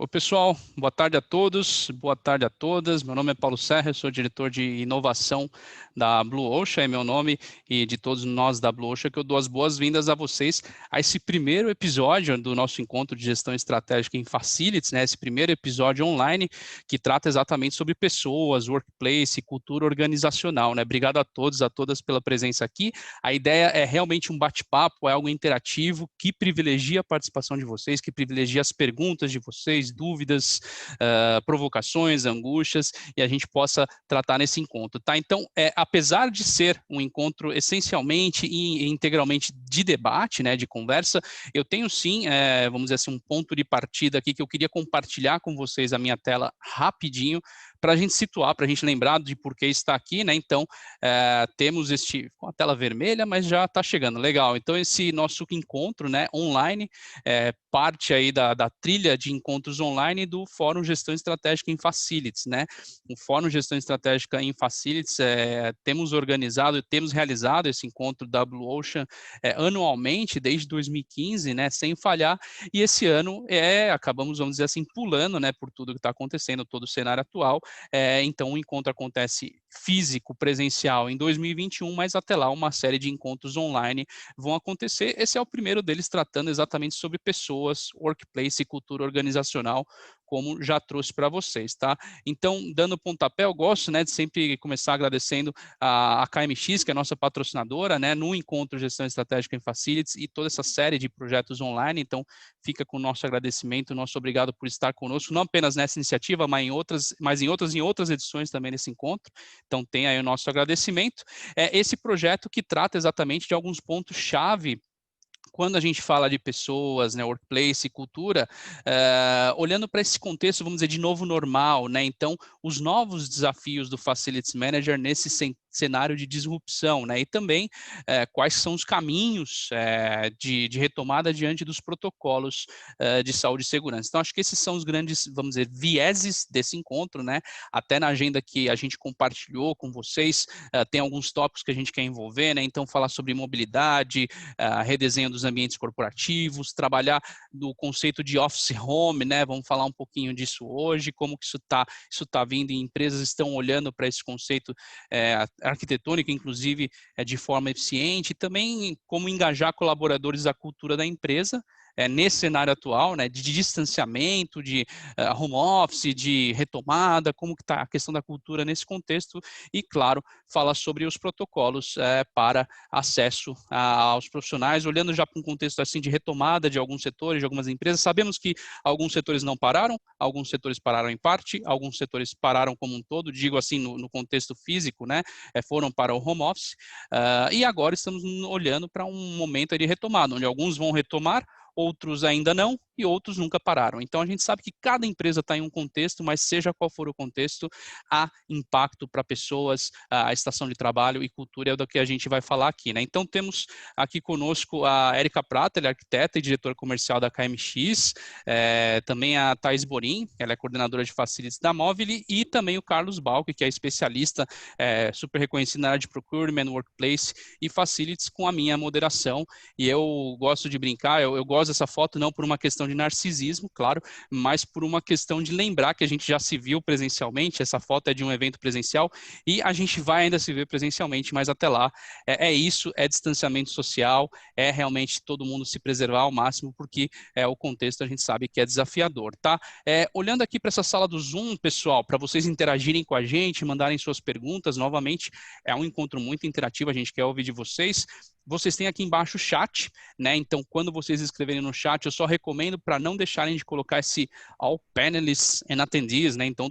Oi, pessoal, boa tarde a todos, boa tarde a todas. Meu nome é Paulo Serra, eu sou diretor de inovação da Blue Ocean, é meu nome, e de todos nós da Blue Ocean, que eu dou as boas-vindas a vocês a esse primeiro episódio do nosso encontro de gestão estratégica em Facilities, né? Esse primeiro episódio online que trata exatamente sobre pessoas, workplace, cultura organizacional, né? Obrigado a todos, a todas pela presença aqui. A ideia é realmente um bate-papo, é algo interativo que privilegia a participação de vocês, que privilegia as perguntas de vocês, dúvidas, provocações, angústias, e a gente possa tratar nesse encontro, tá? Então, apesar de ser um encontro essencialmente e integralmente de debate, né, de conversa, eu tenho sim, vamos dizer assim, um ponto de partida aqui que eu queria compartilhar com vocês a minha tela rapidinho, para a gente situar, para a gente lembrar de por que está aqui, né? Então, temos com a tela vermelha, mas já está chegando, legal. Então, esse nosso encontro, né, online, parte aí da trilha de encontros online do Fórum Gestão Estratégica em Facilities, né? O Fórum Gestão Estratégica em Facilities, temos organizado, temos realizado esse encontro da Blue Ocean anualmente, desde 2015, né, sem falhar, e esse ano acabamos, vamos dizer assim, pulando, né, por tudo que está acontecendo, todo o cenário atual, então o encontro acontece físico, presencial em 2021, mas até lá uma série de encontros online vão acontecer. Esse é o primeiro deles tratando exatamente sobre pessoas, workplace e cultura organizacional, como já trouxe para vocês, tá? Então, dando pontapé, eu gosto, né, de sempre começar agradecendo a KMX, que é a nossa patrocinadora, né, no Encontro Gestão Estratégica em Facilities e toda essa série de projetos online. Então, fica com o nosso agradecimento, nosso obrigado por estar conosco, não apenas nessa iniciativa, mas em outras edições também desse encontro. Então, tem aí o nosso agradecimento. Esse projeto que trata exatamente de alguns pontos-chave quando a gente fala de pessoas, né, workplace, cultura, olhando para esse contexto, vamos dizer, de novo normal, né? Então, os novos desafios do Facilities Manager nesse cenário de disrupção, né? E também quais são os caminhos de retomada diante dos protocolos de saúde e segurança. Então, acho que esses são os grandes, vamos dizer, vieses desse encontro, né? Até na agenda que a gente compartilhou com vocês, tem alguns tópicos que a gente quer envolver, né? Então, falar sobre mobilidade, redesenho dos ambientes corporativos, trabalhar do conceito de office home, né? Vamos falar um pouquinho disso hoje, como que isso tá vindo, e empresas estão olhando para esse conceito arquitetônico, inclusive de forma eficiente, e também como engajar colaboradores da cultura da empresa, nesse cenário atual, né, de distanciamento, de home office, de retomada, como que está a questão da cultura nesse contexto, e claro, fala sobre os protocolos para acesso aos profissionais, olhando já para um contexto assim de retomada de alguns setores, de algumas empresas. Sabemos que alguns setores não pararam, alguns setores pararam em parte, alguns setores pararam como um todo, digo assim no contexto físico, né, foram para o home office, e agora estamos olhando para um momento de retomada, onde alguns vão retomar, outros ainda não, e outros nunca pararam. Então, a gente sabe que cada empresa está em um contexto, mas seja qual for o contexto, há impacto para pessoas, a estação de trabalho e cultura é do que a gente vai falar aqui, né? Então, temos aqui conosco a Érica Prata, ela é arquiteta e diretora comercial da KMX, também a Thais Borim, ela é coordenadora de Facilities da Movile, e também o Carlos Balque, que é especialista super reconhecido na área de Procurement, Workplace e Facilities, com a minha moderação. E eu gosto de brincar, eu gosto dessa foto não por uma questão de narcisismo, claro, mas por uma questão de lembrar que a gente já se viu presencialmente. Essa foto é de um evento presencial e a gente vai ainda se ver presencialmente, mas até lá isso, é distanciamento social, é realmente todo mundo se preservar ao máximo, porque o contexto a gente sabe que é desafiador, tá? Olhando aqui para essa sala do Zoom, pessoal, para vocês interagirem com a gente, mandarem suas perguntas, novamente, é um encontro muito interativo, a gente quer ouvir de vocês. Vocês têm aqui embaixo o chat, né? Então, quando vocês escreverem no chat, eu só recomendo para não deixarem de colocar esse all panelists and attendees, né? Então,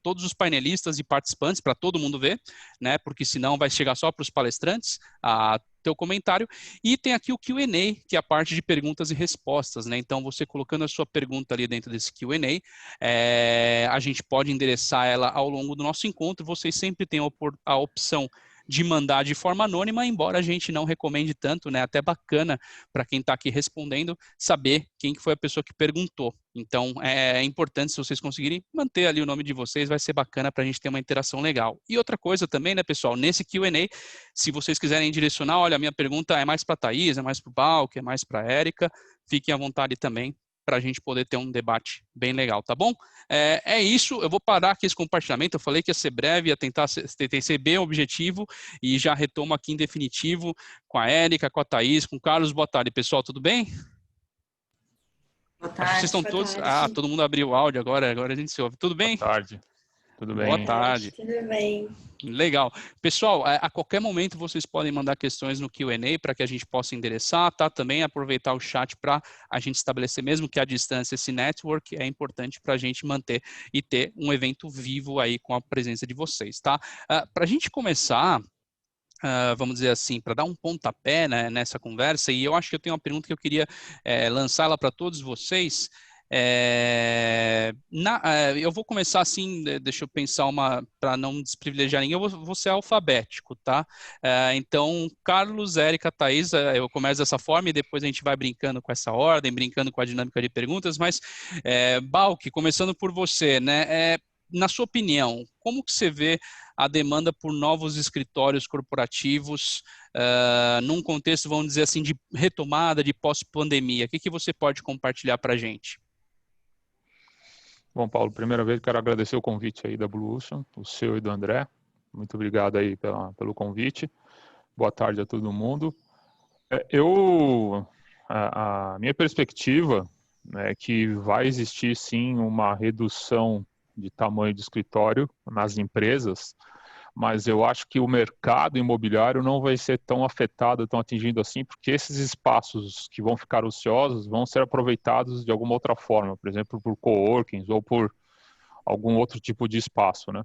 todos os painelistas e participantes, para todo mundo ver, né? Porque senão vai chegar só para os palestrantes teu comentário. E tem aqui o Q&A, que é a parte de perguntas e respostas, né? Então, você colocando a sua pergunta ali dentro desse Q&A, a gente pode endereçar ela ao longo do nosso encontro. Vocês sempre têm a opção de mandar de forma anônima, embora a gente não recomende tanto, né? Até bacana para quem está aqui respondendo saber quem foi a pessoa que perguntou. Então, é importante, se vocês conseguirem, manter ali o nome de vocês, vai ser bacana para a gente ter uma interação legal. E outra coisa também, né, pessoal, nesse Q&A, se vocês quiserem direcionar, olha, a minha pergunta é mais para a Thaís, é mais para o Balque, é mais para a Érica, fiquem à vontade também para a gente poder ter um debate bem legal, tá bom? É isso, eu vou parar aqui esse compartilhamento, eu falei que ia ser breve, ia tentar ser bem objetivo, e já retomo aqui em definitivo com a Érica, com a Thaís, com o Carlos. Boa tarde, pessoal, tudo bem? Boa Acho que vocês tarde, estão boa todos... tarde. todo mundo abriu o áudio agora a gente se ouve. Tudo Boa bem? tarde, tudo Boa Boa bem? tarde, tarde. tudo bem? Legal. Pessoal, a qualquer momento vocês podem mandar questões no Q&A para que a gente possa endereçar, tá? Também aproveitar o chat para a gente estabelecer, mesmo que à distância, esse network é importante para a gente manter e ter um evento vivo aí com a presença de vocês, tá? Para a gente começar, vamos dizer assim, para dar um pontapé, né, nessa conversa, e eu acho que eu tenho uma pergunta que eu queria lançá-la para todos vocês. Eu vou começar assim, deixa eu pensar uma, para não desprivilegiar ninguém, eu vou ser alfabético, tá? Então, Carlos, Érica, Thaís, eu começo dessa forma e depois a gente vai brincando com essa ordem, brincando com a dinâmica de perguntas, mas, Balk, começando por você, né? Na sua opinião, como que você vê a demanda por novos escritórios corporativos num contexto, vamos dizer assim, de retomada, de pós-pandemia? O que você pode compartilhar para a gente? Bom, Paulo, primeira vez quero agradecer o convite aí da Blue Ocean, o seu e do André. Muito obrigado aí pelo convite. Boa tarde a todo mundo. A minha perspectiva é que vai existir sim uma redução de tamanho de escritório nas empresas, mas eu acho que o mercado imobiliário não vai ser tão afetado, tão atingido assim, porque esses espaços que vão ficar ociosos vão ser aproveitados de alguma outra forma, por exemplo, por coworkings ou por algum outro tipo de espaço, né?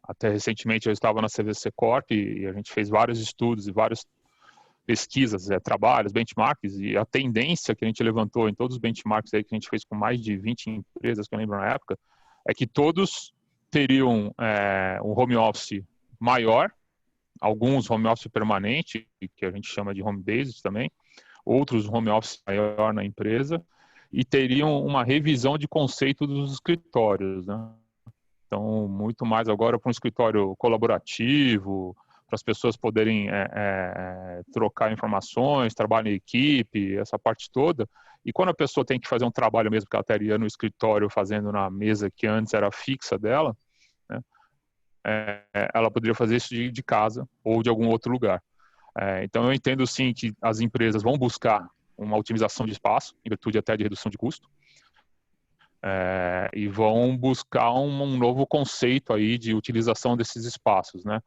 Até recentemente eu estava na CVC Corp e a gente fez vários estudos e várias pesquisas, trabalhos, benchmarks, e a tendência que a gente levantou em todos os benchmarks aí que a gente fez com mais de 20 empresas, que eu lembro na época, é que todos teriam um home office maior, alguns home office permanente, que a gente chama de home based também, outros home office maior na empresa, e teriam uma revisão de conceito dos escritórios, né? Então, muito mais agora para um escritório colaborativo, para as pessoas poderem trocar informações, trabalho em equipe, essa parte toda. E quando a pessoa tem que fazer um trabalho mesmo que ela estaria no escritório fazendo na mesa que antes era fixa dela, né, ela poderia fazer isso de casa ou de algum outro lugar. Então eu entendo sim que as empresas vão buscar uma otimização de espaço, em virtude até de redução de custo, e vão buscar um novo conceito aí de utilização desses espaços, né?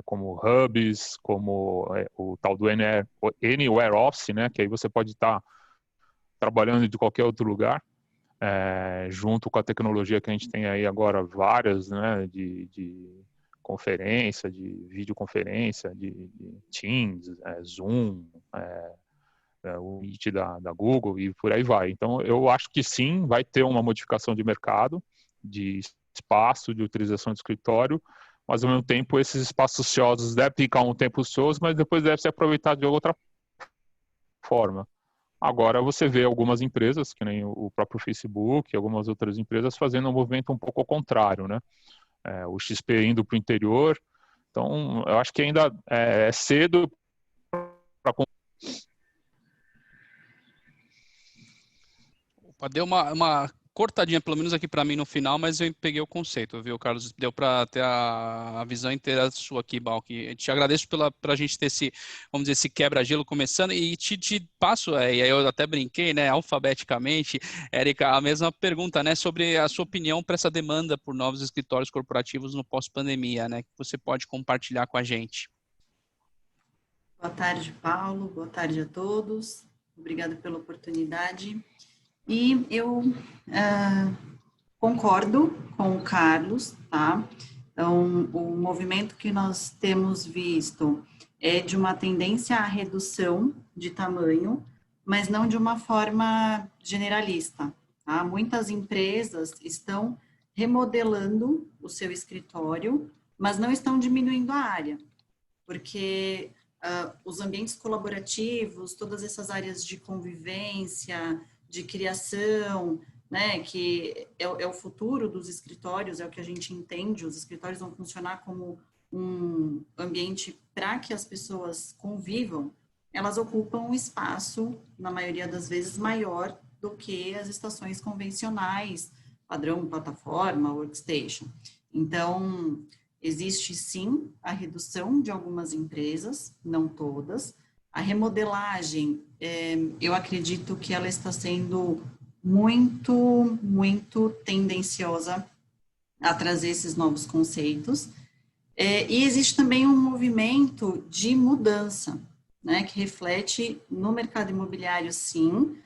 Como hubs, como o tal do Anywhere Office, né? Que aí você pode estar trabalhando de qualquer outro lugar, junto com a tecnologia que a gente tem aí agora, várias, né? De conferência, de videoconferência, de Teams, Zoom, o Meet da Google e por aí vai. Então, eu acho que sim, vai ter uma modificação de mercado, de espaço, de utilização de escritório, mas ao mesmo tempo esses espaços ociosos devem ficar um tempo ociosos, mas depois deve ser aproveitado de outra forma. Agora você vê algumas empresas, que nem o próprio Facebook, e algumas outras empresas fazendo um movimento um pouco ao contrário, né? O XP indo para o interior. Então, eu acho que ainda é cedo para... Deu uma cortadinha, pelo menos aqui para mim no final, mas eu peguei o conceito, viu, Carlos? Deu para ter a visão inteira sua aqui, Balk. Te agradeço para a gente ter esse, vamos dizer, esse quebra-gelo começando e te passo, e aí eu até brinquei, né, alfabeticamente, Érica, a mesma pergunta, né, sobre a sua opinião para essa demanda por novos escritórios corporativos no pós-pandemia, né, que você pode compartilhar com a gente. Boa tarde, Paulo. Boa tarde a todos. Obrigada pela oportunidade. E eu concordo com o Carlos, tá? Então, o movimento que nós temos visto é de uma tendência à redução de tamanho, mas não de uma forma generalista, tá? Muitas empresas estão remodelando o seu escritório, mas não estão diminuindo a área, porque os ambientes colaborativos, todas essas áreas de convivência, de criação, né, que é o futuro dos escritórios, é o que a gente entende, os escritórios vão funcionar como um ambiente para que as pessoas convivam, elas ocupam um espaço, na maioria das vezes, maior do que as estações convencionais, padrão plataforma, workstation. Então, existe sim a redução de algumas empresas, não todas. A remodelagem, eu acredito que ela está sendo muito tendenciosa a trazer esses novos conceitos. E existe também um movimento de mudança, né, que reflete no mercado imobiliário, sim,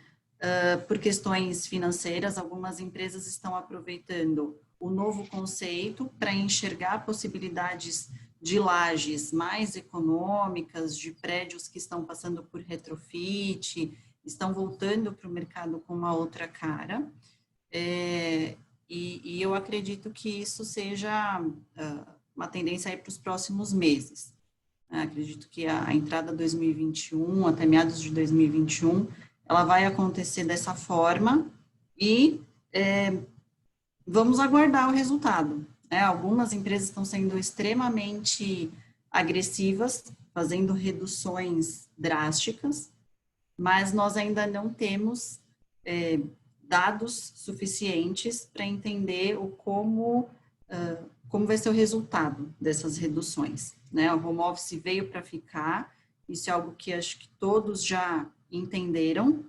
por questões financeiras. Algumas empresas estão aproveitando o novo conceito para enxergar possibilidades de lajes mais econômicas, de prédios que estão passando por retrofit, estão voltando para o mercado com uma outra cara. E eu acredito que isso seja uma tendência aí para os próximos meses. Acredito que a entrada 2021, até meados de 2021, ela vai acontecer dessa forma e vamos aguardar o resultado. Algumas empresas estão sendo extremamente agressivas, fazendo reduções drásticas, mas nós ainda não temos dados suficientes para entender como vai ser o resultado dessas reduções, né? O home office veio para ficar, isso é algo que acho que todos já entenderam,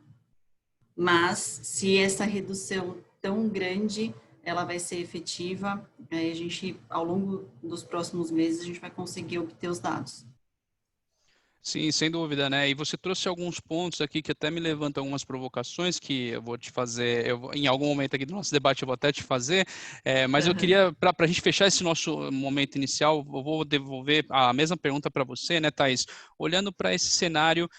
mas se essa redução tão grande, ela vai ser efetiva, a gente, ao longo dos próximos meses, a gente vai conseguir obter os dados. Sim, sem dúvida, né? E você trouxe alguns pontos aqui que até me levantam algumas provocações que eu vou te fazer, em algum momento aqui do nosso debate eu vou até te fazer, mas eu queria, para a gente fechar esse nosso momento inicial, eu vou devolver a mesma pergunta para você, né, Thaís? Olhando para esse cenário,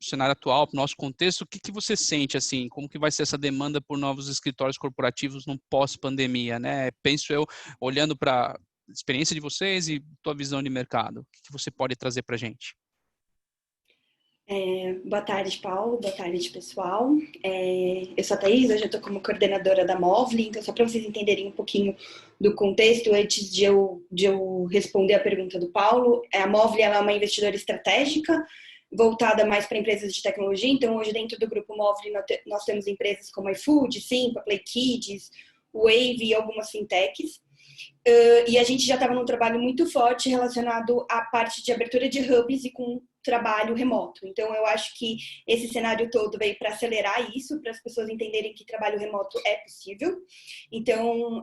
cenário atual, para o nosso contexto, o que você sente, assim, como que vai ser essa demanda por novos escritórios corporativos no pós-pandemia, né? Penso eu, olhando para experiência de vocês e tua visão de mercado. O que você pode trazer para a gente? Boa tarde, Paulo. Boa tarde, pessoal. Eu sou a Thaís, hoje eu estou como coordenadora da Movli, então só para vocês entenderem um pouquinho do contexto, antes de eu responder a pergunta do Paulo, a Movli ela é uma investidora estratégica, voltada mais para empresas de tecnologia, então hoje dentro do grupo Movli nós temos empresas como iFood, Simpa, Play Kids, Wave e algumas fintechs. E a gente já estava num trabalho muito forte relacionado à parte de abertura de hubs e com trabalho remoto. Então, eu acho que esse cenário todo veio para acelerar isso, para as pessoas entenderem que trabalho remoto é possível. Então,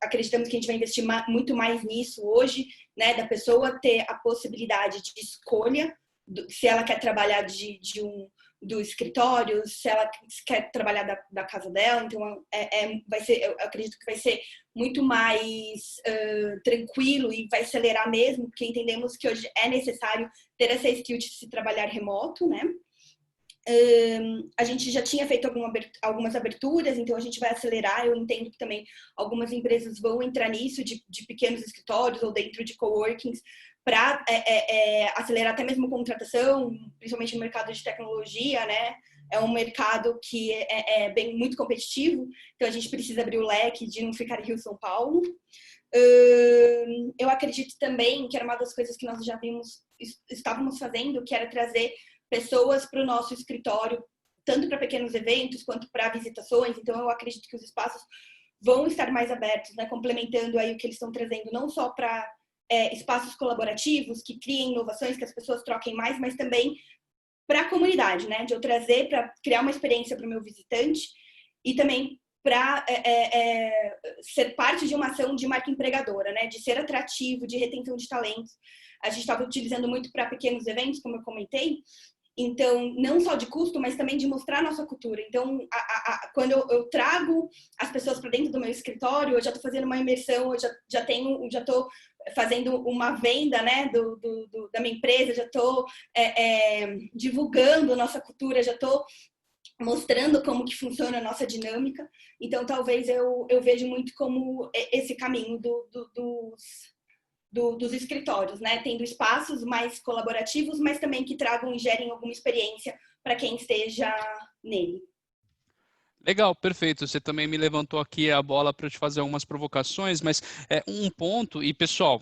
acreditamos que a gente vai investir muito mais nisso hoje, né, da pessoa ter a possibilidade de escolha, se ela quer trabalhar do escritório, se ela quer trabalhar da casa dela. Então vai ser, eu acredito que vai ser muito mais tranquilo e vai acelerar mesmo, porque entendemos que hoje é necessário ter essa skill de se trabalhar remoto, né? A gente já tinha feito algumas aberturas, então a gente vai acelerar. Eu entendo que também algumas empresas vão entrar nisso, de pequenos escritórios ou dentro de coworkings, para acelerar até mesmo contratação, principalmente no mercado de tecnologia, né? É um mercado que é muito competitivo, então a gente precisa abrir o leque de não ficar Rio-São Paulo. Eu acredito também que era uma das coisas que nós já estávamos fazendo, que era trazer pessoas para o nosso escritório, tanto para pequenos eventos quanto para visitações. Então eu acredito que os espaços vão estar mais abertos, né? Complementando aí o que eles estão trazendo, não só para espaços colaborativos que criem inovações, que as pessoas troquem mais, mas também para a comunidade, né? De eu trazer para criar uma experiência para o meu visitante e também para ser parte de uma ação de marca empregadora, né? De ser atrativo, de retenção de talentos. A gente estava utilizando muito para pequenos eventos, como eu comentei. Então, não só de custo, mas também de mostrar a nossa cultura. Então, quando eu trago as pessoas para dentro do meu escritório, eu já estou fazendo uma imersão, eu já estou fazendo uma venda, né, da minha empresa, já estou divulgando a nossa cultura, já estou mostrando como que funciona a nossa dinâmica. Então, talvez eu vejo muito como esse caminho dos escritórios, né? Tendo espaços mais colaborativos, mas também que tragam e gerem alguma experiência para quem esteja nele. Legal, perfeito. Você também me levantou aqui a bola para eu te fazer algumas provocações, mas um ponto, e pessoal,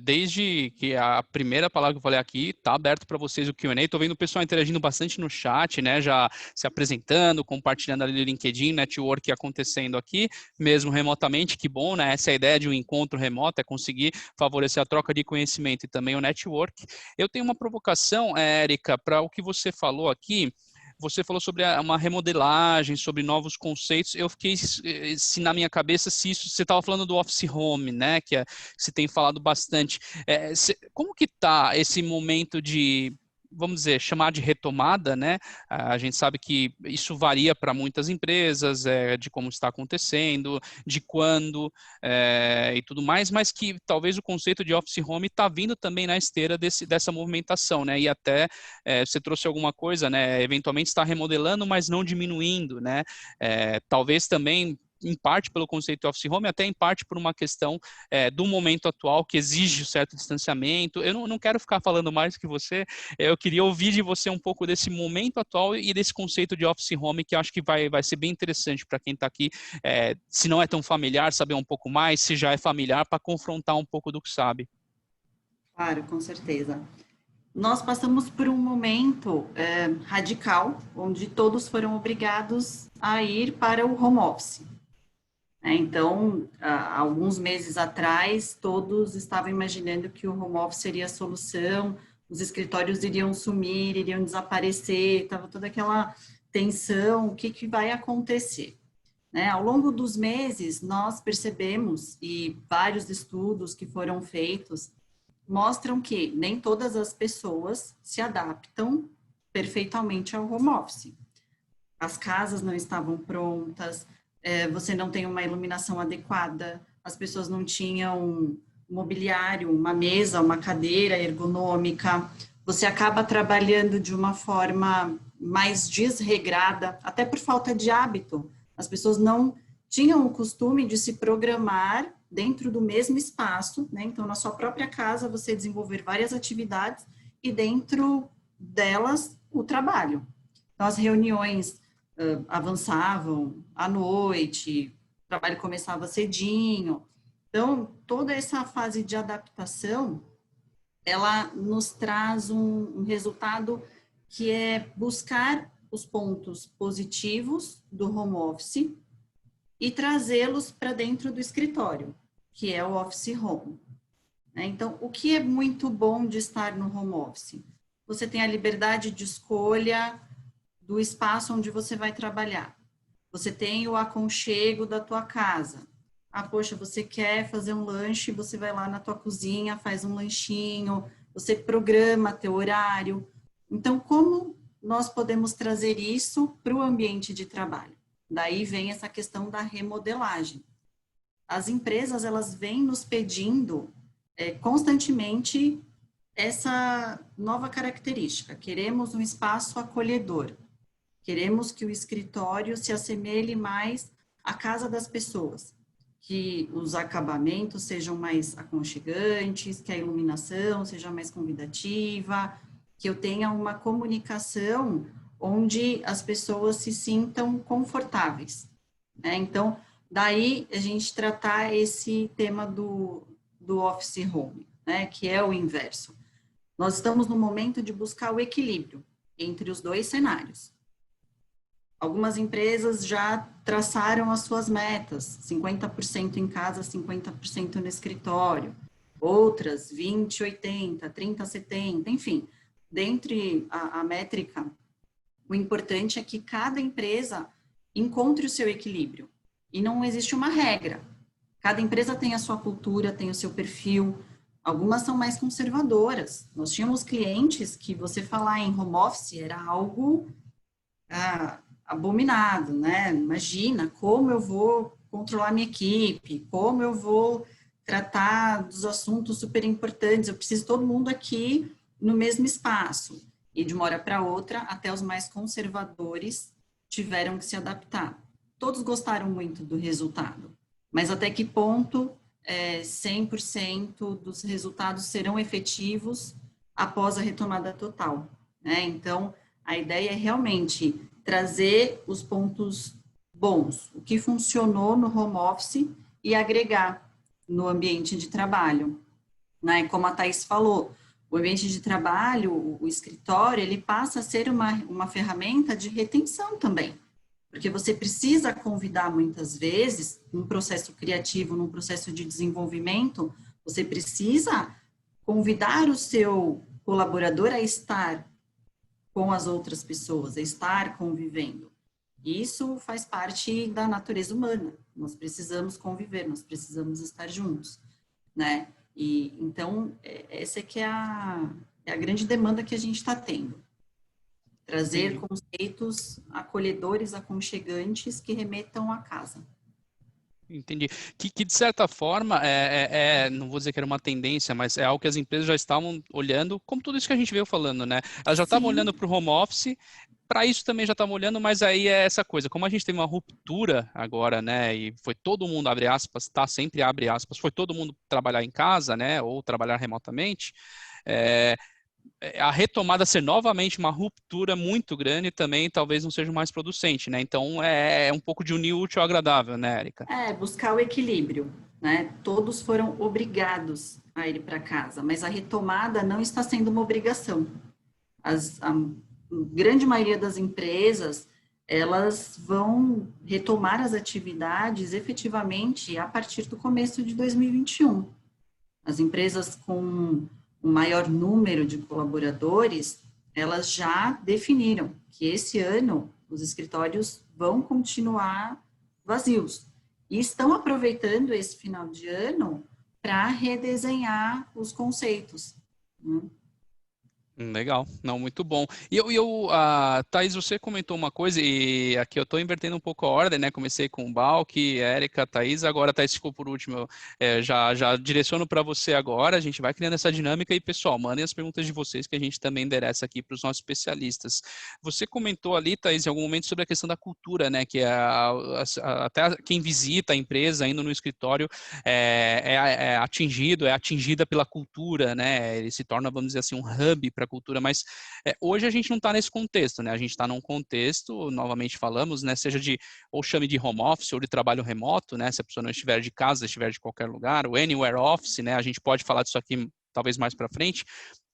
desde que a primeira palavra que eu falei aqui, tá aberto para vocês o Q&A. Estou vendo o pessoal interagindo bastante no chat, né? Já se apresentando, compartilhando ali o LinkedIn, network acontecendo aqui, mesmo remotamente, que bom, né? Essa é a ideia de um encontro remoto, é conseguir favorecer a troca de conhecimento e também o network. Eu tenho uma provocação, Érica, para o que você falou aqui. Você falou sobre uma remodelagem, sobre novos conceitos. Eu fiquei se na minha cabeça se isso você estava falando do office home, né? Que se tem falado bastante. Como que está esse momento de, vamos dizer, chamar de retomada, né? A gente sabe que isso varia para muitas empresas, de como está acontecendo, de quando e tudo mais, mas que talvez o conceito de office home está vindo também na esteira dessa movimentação, né? E até você trouxe alguma coisa, né? Eventualmente está remodelando, mas não diminuindo, né? Talvez também em parte pelo conceito de office home, até em parte por uma questão do momento atual, que exige um certo distanciamento. Eu não quero ficar falando mais que você, eu queria ouvir de você um pouco desse momento atual e desse conceito de office home, que eu acho que vai ser bem interessante para quem está aqui, se não é tão familiar, saber um pouco mais, se já é familiar, para confrontar um pouco do que sabe. Claro, com certeza. Nós passamos por um momento radical, onde todos foram obrigados a ir para o home office. Então, há alguns meses atrás, todos estavam imaginando que o home office seria a solução, os escritórios iriam sumir, iriam desaparecer, estava toda aquela tensão, o que vai acontecer? Né? Ao longo dos meses, nós percebemos, e vários estudos que foram feitos, mostram que nem todas as pessoas se adaptam perfeitamente ao home office. As casas não estavam prontas, você não tem uma iluminação adequada, as pessoas não tinham mobiliário, uma mesa, uma cadeira ergonômica, você acaba trabalhando de uma forma mais desregrada, até por falta de hábito. As pessoas não tinham o costume de se programar dentro do mesmo espaço, né? Então, na sua própria casa, você desenvolver várias atividades e dentro delas, o trabalho. Então, as reuniões avançavam à noite, o trabalho começava cedinho. Então, toda essa fase de adaptação, ela nos traz um resultado que é buscar os pontos positivos do home office e trazê-los para dentro do escritório, que é o office home. Então, o que é muito bom de estar no home office? Você tem a liberdade de escolha do espaço onde você vai trabalhar. Você tem o aconchego da tua casa. Poxa, você quer fazer um lanche, você vai lá na tua cozinha, faz um lanchinho, você programa teu horário. Então, como nós podemos trazer isso para o ambiente de trabalho? Daí vem essa questão da remodelagem. As empresas, elas vêm nos pedindo constantemente essa nova característica. Queremos um espaço acolhedor. Queremos que o escritório se assemelhe mais à casa das pessoas, que os acabamentos sejam mais aconchegantes, que a iluminação seja mais convidativa, que eu tenha uma comunicação onde as pessoas se sintam confortáveis. Então, daí a gente tratar esse tema do office home, que é o inverso. Nós estamos no momento de buscar o equilíbrio entre os dois cenários. Algumas empresas já traçaram as suas metas, 50% em casa, 50% no escritório. Outras, 20, 80, 30, 70, enfim. Dentre a métrica, o importante é que cada empresa encontre o seu equilíbrio. E não existe uma regra. Cada empresa tem a sua cultura, tem o seu perfil. Algumas são mais conservadoras. Nós tínhamos clientes que você falar em home office era algo abominado, né? Imagina como eu vou controlar minha equipe, como eu vou tratar dos assuntos super importantes. Eu preciso todo mundo aqui no mesmo espaço. E de uma hora para outra, até os mais conservadores tiveram que se adaptar. Todos gostaram muito do resultado, mas até que ponto 100% dos resultados serão efetivos após a retomada total, né? Então, a ideia é realmente trazer os pontos bons, o que funcionou no home office e agregar no ambiente de trabalho, né? Como a Thaís falou, o ambiente de trabalho, o escritório, ele passa a ser uma ferramenta de retenção também, porque você precisa convidar muitas vezes, num processo criativo, num processo de desenvolvimento, você precisa convidar o seu colaborador a estar com as outras pessoas, a estar convivendo. Isso faz parte da natureza humana. Nós precisamos conviver, nós precisamos estar juntos, né? E então essa é que é a grande demanda que a gente está tendo. Trazer conceitos acolhedores, aconchegantes que remetam à casa. Entendi. Que de certa forma, não vou dizer que era uma tendência, mas é algo que as empresas já estavam olhando, como tudo isso que a gente veio falando, né? Elas já estavam olhando para o home office, para isso também já estavam olhando, mas aí é essa coisa, como a gente teve uma ruptura agora, né? E foi todo mundo, abre aspas, tá? Sempre abre aspas, foi todo mundo trabalhar em casa, né? Ou trabalhar remotamente. A retomada ser novamente uma ruptura muito grande também talvez não seja o mais producente, né? Então é um pouco de unir o útil ao agradável, né, Érica? Buscar o equilíbrio, né? Todos foram obrigados a ir para casa, mas a retomada não está sendo uma obrigação. A grande maioria das empresas, elas vão retomar as atividades efetivamente a partir do começo de 2021. As empresas com um maior número de colaboradores, elas já definiram que esse ano os escritórios vão continuar vazios e estão aproveitando esse final de ano para redesenhar os conceitos. Legal, não, muito bom. E Thaís, você comentou uma coisa, e aqui eu estou invertendo um pouco a ordem, né? Comecei com o Balk, Érica, Thaís, agora a Thaís ficou por último. Já direciono para você agora, a gente vai criando essa dinâmica e, pessoal, mandem as perguntas de vocês que a gente também endereça aqui para os nossos especialistas. Você comentou ali, Thaís, em algum momento sobre a questão da cultura, né? Que até quem visita a empresa indo no escritório é atingida pela cultura, né? Ele se torna, vamos dizer assim, um hub para a cultura, mas hoje a gente não está nesse contexto, né? A gente está num contexto, novamente falamos, né? Seja ou chame de home office ou de trabalho remoto, né? Se a pessoa não estiver de casa, estiver de qualquer lugar, o anywhere office, né? A gente pode falar disso aqui talvez mais para frente.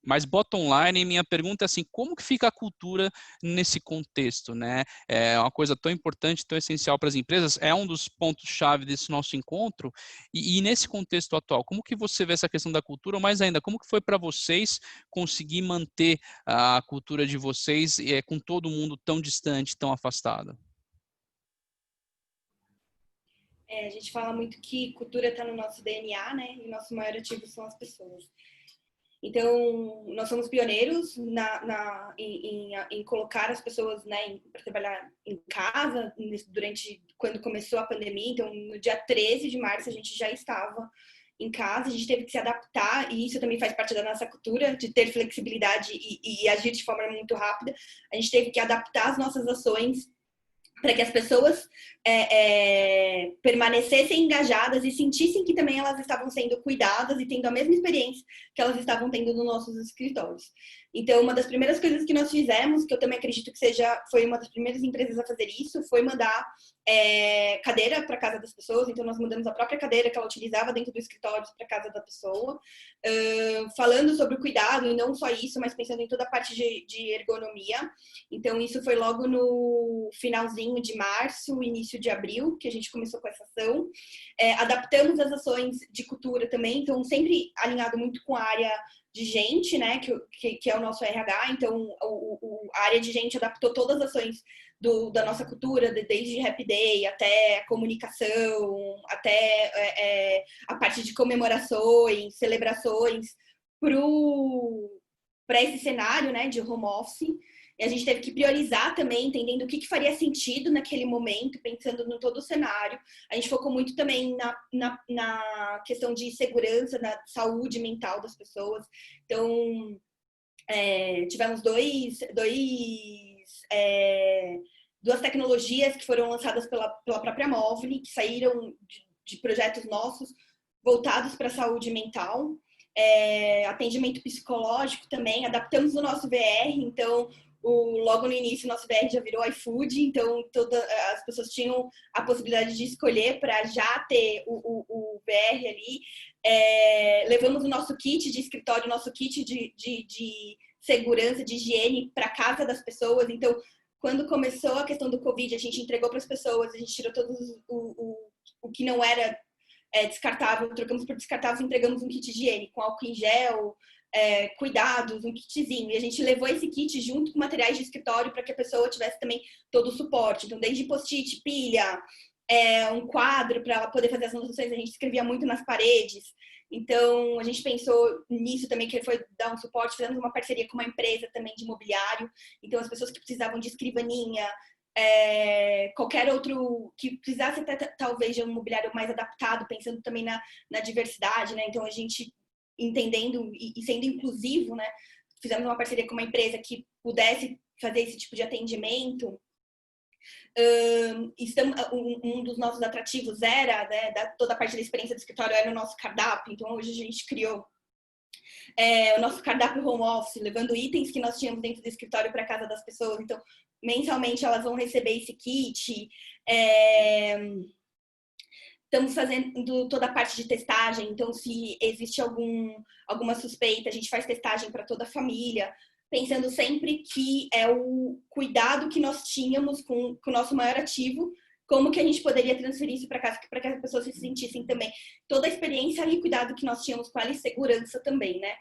Mas bottom line, minha pergunta é assim, como que fica a cultura nesse contexto, né? É uma coisa tão importante, tão essencial para as empresas, é um dos pontos-chave desse nosso encontro, e nesse contexto atual, como que você vê essa questão da cultura, ou mais ainda, como que foi para vocês conseguir manter a cultura de vocês com todo mundo tão distante, tão afastado? A gente fala muito que cultura está no nosso DNA, né? E o nosso maior ativo são as pessoas. Então, nós somos pioneiros em colocar as pessoas, né, para trabalhar em casa quando começou a pandemia. Então, no dia 13 de março, a gente já estava em casa, a gente teve que se adaptar, e isso também faz parte da nossa cultura, de ter flexibilidade e agir de forma muito rápida. A gente teve que adaptar as nossas ações para que as pessoas permanecessem engajadas e sentissem que também elas estavam sendo cuidadas e tendo a mesma experiência que elas estavam tendo nos nossos escritórios. Então, uma das primeiras coisas que nós fizemos, que eu também acredito que foi uma das primeiras empresas a fazer isso, foi mandar cadeira para casa das pessoas. Então, nós mandamos a própria cadeira que ela utilizava dentro do escritório para casa da pessoa, falando sobre o cuidado, e não só isso, mas pensando em toda a parte de ergonomia. Então, isso foi logo no finalzinho de março, início de abril, que a gente começou com essa ação. Adaptamos as ações de cultura também, então sempre alinhado muito com a área de gente, né, que é o nosso RH. Então, a área de gente adaptou todas as ações da nossa cultura, desde Happy Day até a comunicação, até a parte de comemorações, celebrações, para esse cenário, né, de home office. E a gente teve que priorizar também, entendendo o que faria sentido naquele momento, pensando no todo o cenário. A gente focou muito também na questão de segurança, na saúde mental das pessoas. Então, tivemos duas tecnologias que foram lançadas pela própria Movile, que saíram de projetos nossos voltados para a saúde mental. Atendimento psicológico também, adaptamos o nosso VR, então logo no início, nosso BR já virou iFood, então as pessoas tinham a possibilidade de escolher para já ter o BR ali. Levamos o nosso kit de escritório, o nosso kit de segurança, de higiene para casa das pessoas. Então, quando começou a questão do Covid, a gente entregou para as pessoas, a gente tirou todo o que não era descartável, trocamos por descartável e entregamos um kit de higiene com álcool em gel, cuidados, um kitzinho. E a gente levou esse kit junto com materiais de escritório para que a pessoa tivesse também todo o suporte. Então, desde post-it, pilha, um quadro para ela poder fazer as anotações, a gente escrevia muito nas paredes. Então, a gente pensou nisso também, que foi dar um suporte. Fizemos uma parceria com uma empresa também de imobiliário. Então, as pessoas que precisavam de escrivaninha, qualquer outro que precisasse até, talvez, de um imobiliário mais adaptado, pensando também na diversidade, né? Então, a gente entendendo e sendo inclusivo, né? Fizemos uma parceria com uma empresa que pudesse fazer esse tipo de atendimento. Um dos nossos atrativos era, né, toda a parte da experiência do escritório era o nosso cardápio. Então, hoje a gente criou o nosso cardápio home office, levando itens que nós tínhamos dentro do escritório para casa das pessoas. Então, mensalmente elas vão receber esse kit. Estamos fazendo toda a parte de testagem. Então, se existe alguma suspeita, a gente faz testagem para toda a família, pensando sempre que é o cuidado que nós tínhamos com o nosso maior ativo, como que a gente poderia transferir isso para casa, para que as pessoas se sentissem também. Toda a experiência e cuidado que nós tínhamos com ela e segurança também, né?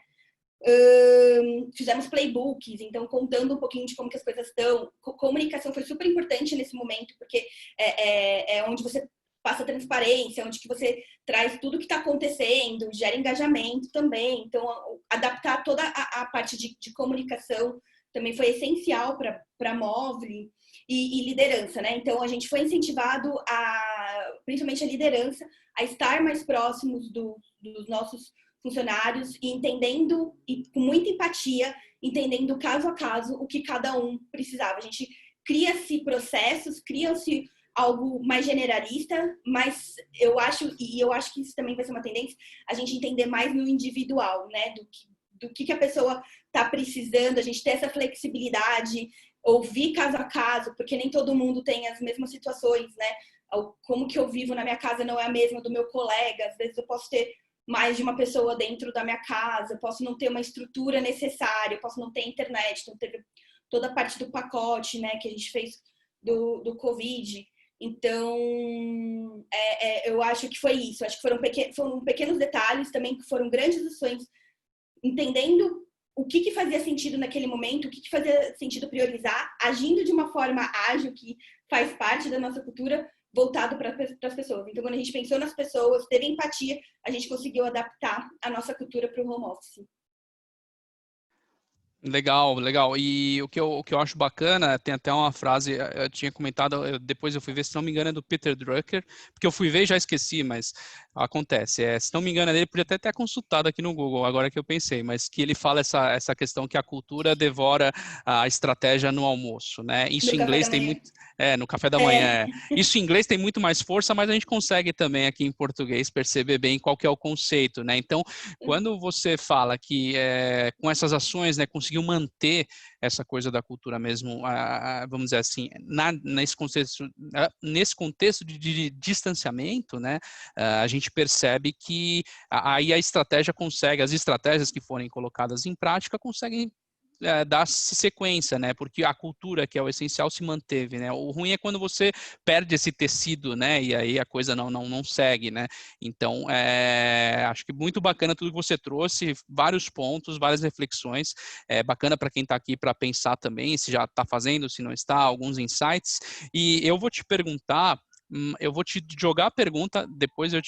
Fizemos playbooks, então contando um pouquinho de como que as coisas estão. Comunicação foi super importante nesse momento, porque é onde você passa transparência, onde que você traz tudo que está acontecendo, gera engajamento também. Então, adaptar toda a parte de comunicação também foi essencial para a Movile e liderança, né? Então, a gente foi incentivado, principalmente a liderança, a estar mais próximos dos nossos funcionários e entendendo, e com muita empatia, entendendo caso a caso o que cada um precisava. A gente cria-se processos, cria-se algo mais generalista, mas eu acho que isso também vai ser uma tendência, a gente entender mais no individual, né, do que a pessoa está precisando, a gente ter essa flexibilidade, ouvir caso a caso, porque nem todo mundo tem as mesmas situações, né, como que eu vivo na minha casa não é a mesma do meu colega, às vezes eu posso ter mais de uma pessoa dentro da minha casa, eu posso não ter uma estrutura necessária, eu posso não ter internet, então teve toda a parte do pacote, né, que a gente fez do Covid. Então, eu acho que foi isso. Acho que foram pequenos detalhes também, que foram grandes ações, entendendo o que fazia sentido naquele momento, o que fazia sentido priorizar, agindo de uma forma ágil, que faz parte da nossa cultura, voltado para as pessoas. Então, quando a gente pensou nas pessoas, teve empatia, a gente conseguiu adaptar a nossa cultura para o home office. Legal, legal. E o que eu acho bacana, tem até uma frase, eu tinha comentado, depois eu fui ver, se não me engano, é do Peter Drucker, porque eu fui ver e já esqueci, mas acontece. Se não me engano, ele podia até ter consultado aqui no Google, agora que eu pensei, mas que ele fala essa questão que a cultura devora a estratégia no almoço, né? Isso em inglês tem muito... no café da manhã. Isso em inglês tem muito mais força, mas a gente consegue também aqui em português perceber bem qual que é o conceito, né? Então, quando você fala que com essas ações, né, conseguiu manter essa coisa da cultura mesmo, vamos dizer assim, nesse contexto de distanciamento, né, a gente percebe que aí a estratégia consegue, as estratégias que forem colocadas em prática conseguem dar sequência, né? Porque a cultura, que é o essencial, se manteve, né? O ruim é quando você perde esse tecido, né? E aí a coisa não segue, né? Então, acho que muito bacana tudo que você trouxe, vários pontos, várias reflexões, bacana para quem está aqui para pensar também, se já está fazendo, se não está, alguns insights. E eu vou te perguntar, eu vou te jogar a pergunta, depois eu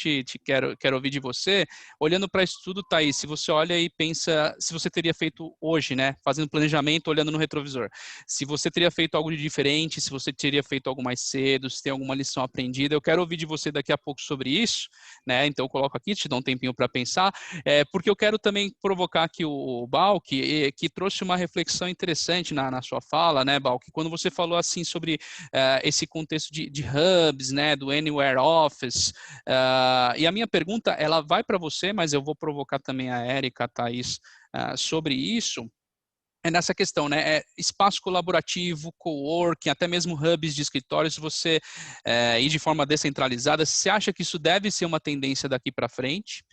quero ouvir de você, olhando para isso tudo, Thaís, se você olha e pensa, se você teria feito hoje, né, fazendo planejamento, olhando no retrovisor, se você teria feito algo de diferente, se você teria feito algo mais cedo, se tem alguma lição aprendida, eu quero ouvir de você daqui a pouco sobre isso, né, então eu coloco aqui, te dou um tempinho para pensar, porque eu quero também provocar aqui o Bal, que trouxe uma reflexão interessante na sua fala, né, Bal, que quando você falou assim sobre esse contexto de hubs, né, do Anywhere Office, e a minha pergunta, ela vai para você, mas eu vou provocar também a Érica, a Thaís, sobre isso. é nessa questão, né? Espaço colaborativo, coworking, até mesmo hubs de escritórios, você ir de forma descentralizada, você acha que isso deve ser uma tendência daqui para frente?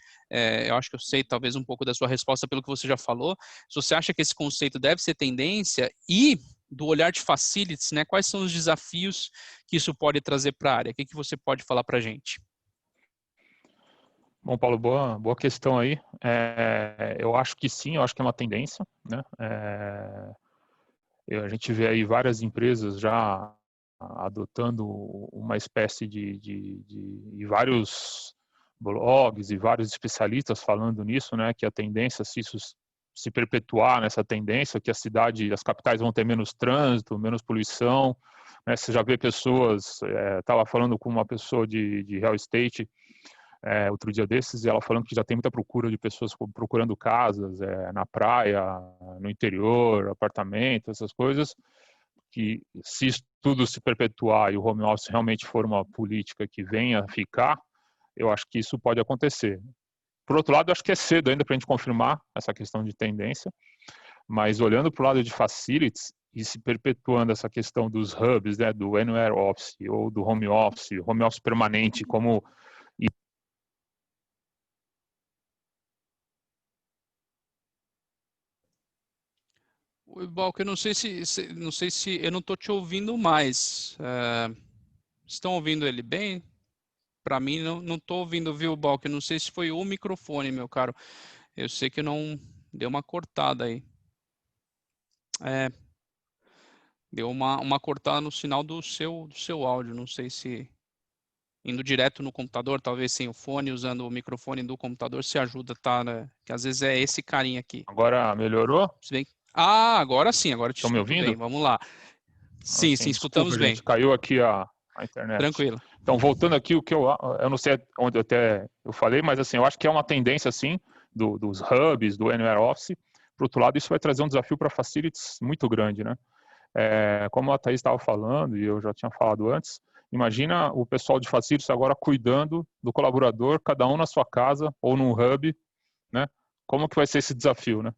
Eu acho que eu sei talvez um pouco da sua resposta pelo que você já falou. Se você acha que esse conceito deve ser tendência e do olhar de facilities, né? Quais são os desafios que isso pode trazer para a área? O que você pode falar para a gente? Bom, Paulo, boa questão aí. Eu acho que sim, eu acho que é uma tendência, né? A gente vê aí várias empresas já adotando uma espécie de vários blogs e vários especialistas falando nisso, né? Que a tendência, se isso se perpetuar nessa tendência, que as capitais vão ter menos trânsito, menos poluição, né? Você já vê pessoas, estava falando com uma pessoa de real estate outro dia desses, e ela falando que já tem muita procura de pessoas procurando casas na praia, no interior, apartamento, essas coisas, que se isso tudo se perpetuar e o home office realmente for uma política que venha a ficar, eu acho que isso pode acontecer. Por outro lado, eu acho que é cedo ainda para a gente confirmar essa questão de tendência, mas olhando para o lado de facilities e se perpetuando essa questão dos hubs, né, do anywhere office ou do home office permanente, como Oi, Balco, eu não sei se eu não estou te ouvindo mais. Estão ouvindo ele bem? Para mim, não estou ouvindo, viu, Balco? Eu não sei se foi o microfone, meu caro. Eu sei que não deu uma cortada aí. Deu uma cortada no sinal do seu áudio. Não sei se indo direto no computador, talvez sem o fone, usando o microfone do computador, se ajuda, tá? Né? Que às vezes é esse carinha aqui. agora melhorou? Se bem... agora sim, agora te Estão me escuto bem. ouvindo? Vamos lá. Sim, sim, Assim, escutamos desculpa, bem. gente, caiu aqui a internet. Tranquilo. Então, voltando aqui, o que eu não sei onde até eu falei, mas assim, eu acho que é uma tendência, assim, dos hubs, do Anywhere Office. Por outro lado, isso vai trazer um desafio para facilities muito grande, né? Como a Thaís estava falando, e eu já tinha falado antes, imagina o pessoal de facilities agora cuidando do colaborador, cada um na sua casa ou num hub, né? Como que vai ser esse desafio, né?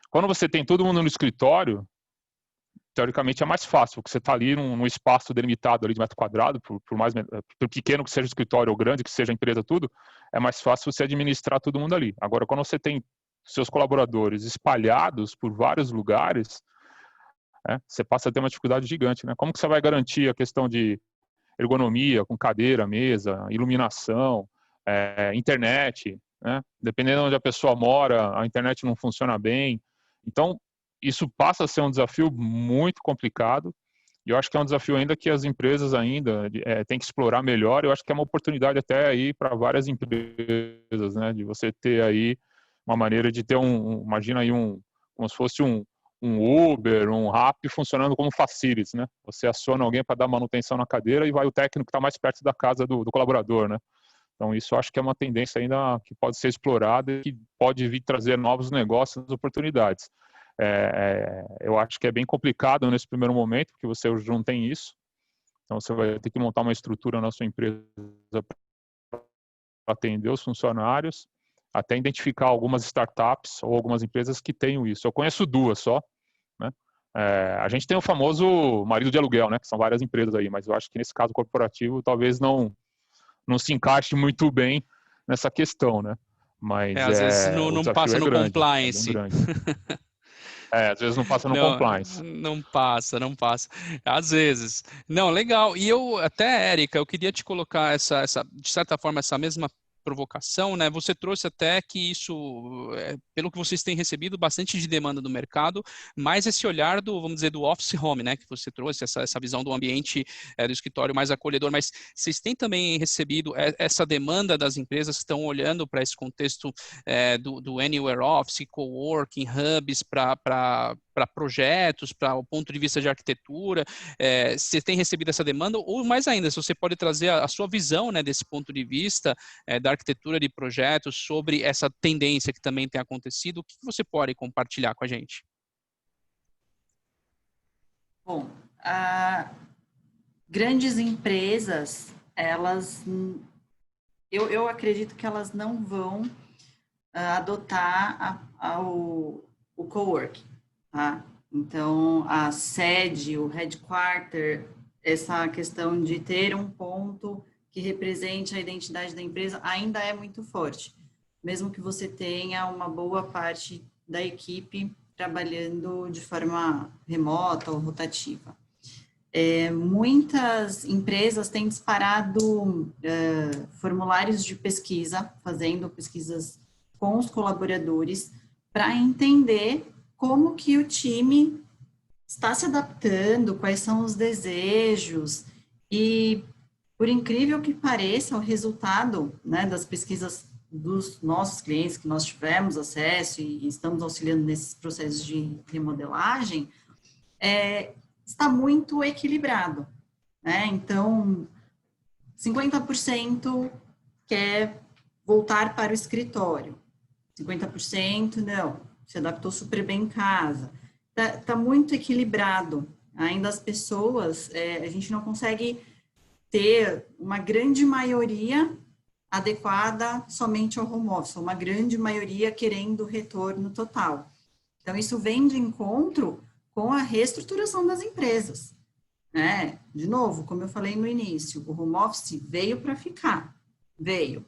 Quando você tem todo mundo no escritório, teoricamente é mais fácil, porque você está ali num espaço delimitado ali de metro quadrado, por pequeno que seja o escritório ou grande que seja a empresa, tudo, é mais fácil você administrar todo mundo ali. Agora, quando você tem seus colaboradores espalhados por vários lugares, você passa a ter uma dificuldade gigante, né? Como que você vai garantir a questão de ergonomia, com cadeira, mesa, iluminação, internet, né? Dependendo de onde a pessoa mora, a internet não funciona bem. Então, isso passa a ser um desafio muito complicado, e eu acho que é um desafio ainda que as empresas ainda têm que explorar melhor. Eu acho que é uma oportunidade até aí para várias empresas, né? De você ter aí uma maneira de ter imagina aí como se fosse um Uber, um Rappi funcionando como facilities, né? Você aciona alguém para dar manutenção na cadeira e vai o técnico que está mais perto da casa do colaborador, né? Então, isso eu acho que é uma tendência ainda que pode ser explorada e que pode vir trazer novos negócios e oportunidades. Eu acho que é bem complicado nesse primeiro momento, porque você hoje não tem isso. Então, você vai ter que montar uma estrutura na sua empresa para atender os funcionários, até identificar algumas startups ou algumas empresas que tenham isso. Eu conheço duas só, né? A gente tem o famoso marido de aluguel, né? Que são várias empresas aí, mas eu acho que nesse caso corporativo talvez não se encaixe muito bem nessa questão, né? Mas Às vezes o não desafio passa é no grande, é bem compliance. grande. Às vezes não passa no Não, compliance. não passa, não passa. Às vezes. Não, legal. E eu, até, Érica, eu queria te colocar de certa forma, essa mesma provocação, né? Você trouxe até que isso, pelo que vocês têm recebido, bastante de demanda do mercado, mais esse olhar vamos dizer, do office home, né? Que você trouxe, essa visão do ambiente do escritório mais acolhedor, mas vocês têm também recebido essa demanda das empresas que estão olhando para esse contexto do Anywhere Office, Coworking, Hubs para projetos, para o ponto de vista de arquitetura, você tem recebido essa demanda, ou mais ainda, se você pode trazer a sua visão, né, desse ponto de vista da arquitetura de projetos sobre essa tendência que também tem acontecido, o que você pode compartilhar com a gente? Bom, grandes empresas, eu acredito que elas não vão adotar o coworking, tá? Então, a sede, o headquarter, essa questão de ter um ponto que represente a identidade da empresa ainda é muito forte, mesmo que você tenha uma boa parte da equipe trabalhando de forma remota ou rotativa. Muitas empresas têm disparado formulários de pesquisa, fazendo pesquisas com os colaboradores, para entender como que o time está se adaptando, quais são os desejos, e, por incrível que pareça, o resultado, né, das pesquisas dos nossos clientes que nós tivemos acesso e estamos auxiliando nesses processos de remodelagem, está muito equilibrado, né? Então, 50% quer voltar para o escritório, 50% não, se adaptou super bem em casa. Tá muito equilibrado. Ainda as pessoas, a gente não consegue ter uma grande maioria adequada somente ao home office, uma grande maioria querendo retorno total. Então, isso vem de encontro com a reestruturação das empresas, né? De novo, como eu falei no início, o home office veio para ficar, veio.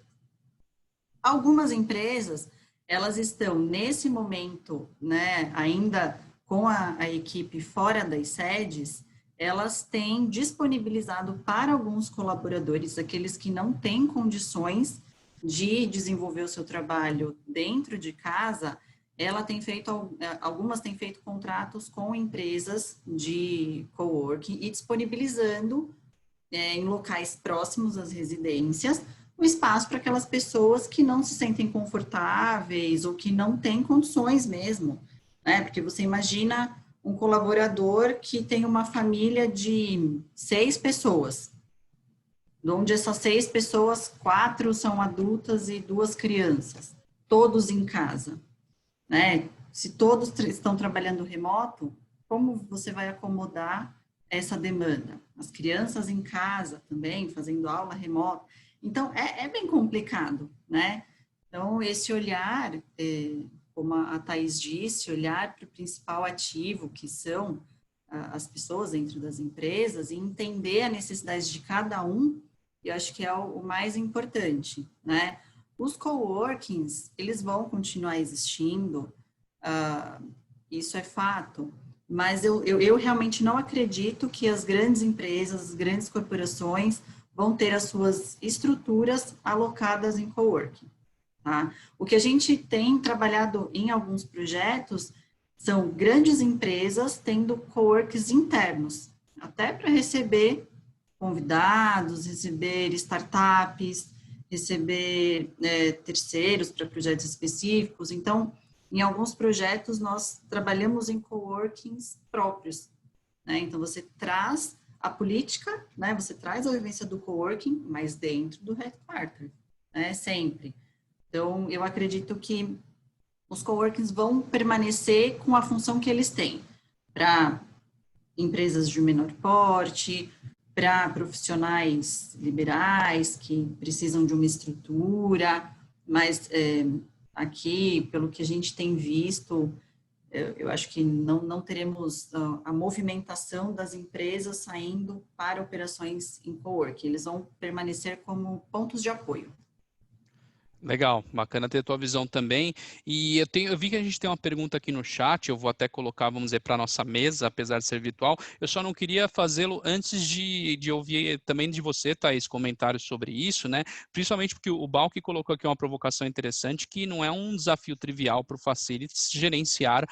Algumas empresas, elas estão nesse momento, né, ainda com a equipe fora das sedes, elas têm disponibilizado para alguns colaboradores, aqueles que não têm condições de desenvolver o seu trabalho dentro de casa, algumas têm feito contratos com empresas de coworking e disponibilizando em locais próximos às residências o espaço para aquelas pessoas que não se sentem confortáveis ou que não têm condições mesmo, né? Porque você imagina um colaborador que tem uma família de 6 pessoas, onde essas 6 pessoas, 4 são adultas e 2 crianças, todos em casa, né? Se todos estão trabalhando remoto, como você vai acomodar essa demanda? As crianças em casa também, fazendo aula remota. Então, é bem complicado, né? Então, esse olhar, como a Thaís disse, olhar para o principal ativo, que são as pessoas dentro das empresas, e entender a necessidade de cada um, eu acho que é o mais importante, né? Os coworkings, eles vão continuar existindo, isso é fato, mas eu realmente não acredito que as grandes empresas, as grandes corporações vão ter as suas estruturas alocadas em coworking, tá? O que a gente tem trabalhado em alguns projetos são grandes empresas tendo coworkings internos, até para receber convidados, receber startups, receber terceiros para projetos específicos. Então, em alguns projetos, nós trabalhamos em coworkings próprios, né? Então, você traz a política, né? Você traz a vivência do coworking, mas dentro do headquarter, né? Sempre. Então, eu acredito que os coworkings vão permanecer com a função que eles têm, para empresas de menor porte, para profissionais liberais que precisam de uma estrutura, mas aqui, pelo que a gente tem visto, eu acho que não teremos a movimentação das empresas saindo para operações em coworking. Eles vão permanecer como pontos de apoio. Legal, bacana ter a tua visão também. E eu vi que a gente tem uma pergunta aqui no chat, eu vou até colocar, vamos dizer, para a nossa mesa, apesar de ser virtual. Eu só não queria fazê-lo antes de ouvir também de você, Thaís, comentários sobre isso, né? Principalmente porque o Balk colocou aqui uma provocação interessante, que não é um desafio trivial para o Facilities gerenciar,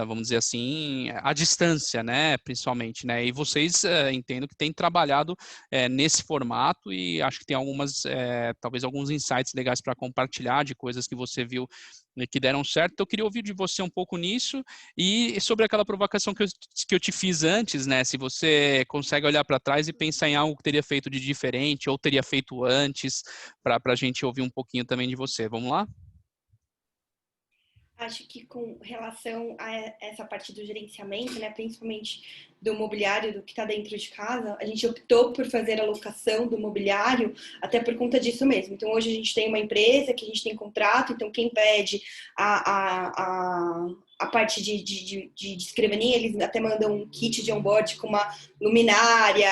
vamos dizer assim, à distância, né? Principalmente, né? E vocês entendo que têm trabalhado nesse formato e acho que tem talvez alguns insights legais para compartilhar de coisas que você viu que deram certo. Então, eu queria ouvir de você um pouco nisso e sobre aquela provocação que eu te fiz antes, né? Se você consegue olhar para trás e pensar em algo que teria feito de diferente ou teria feito antes, para a gente ouvir um pouquinho também de você. Vamos lá? Acho que com relação a essa parte do gerenciamento, né, principalmente do mobiliário, do que está dentro de casa, a gente optou por fazer a locação do mobiliário até por conta disso mesmo. Então, hoje a gente tem uma empresa que a gente tem contrato, então quem pede a parte de escrivaninha, eles até mandam um kit de onboard com uma luminária,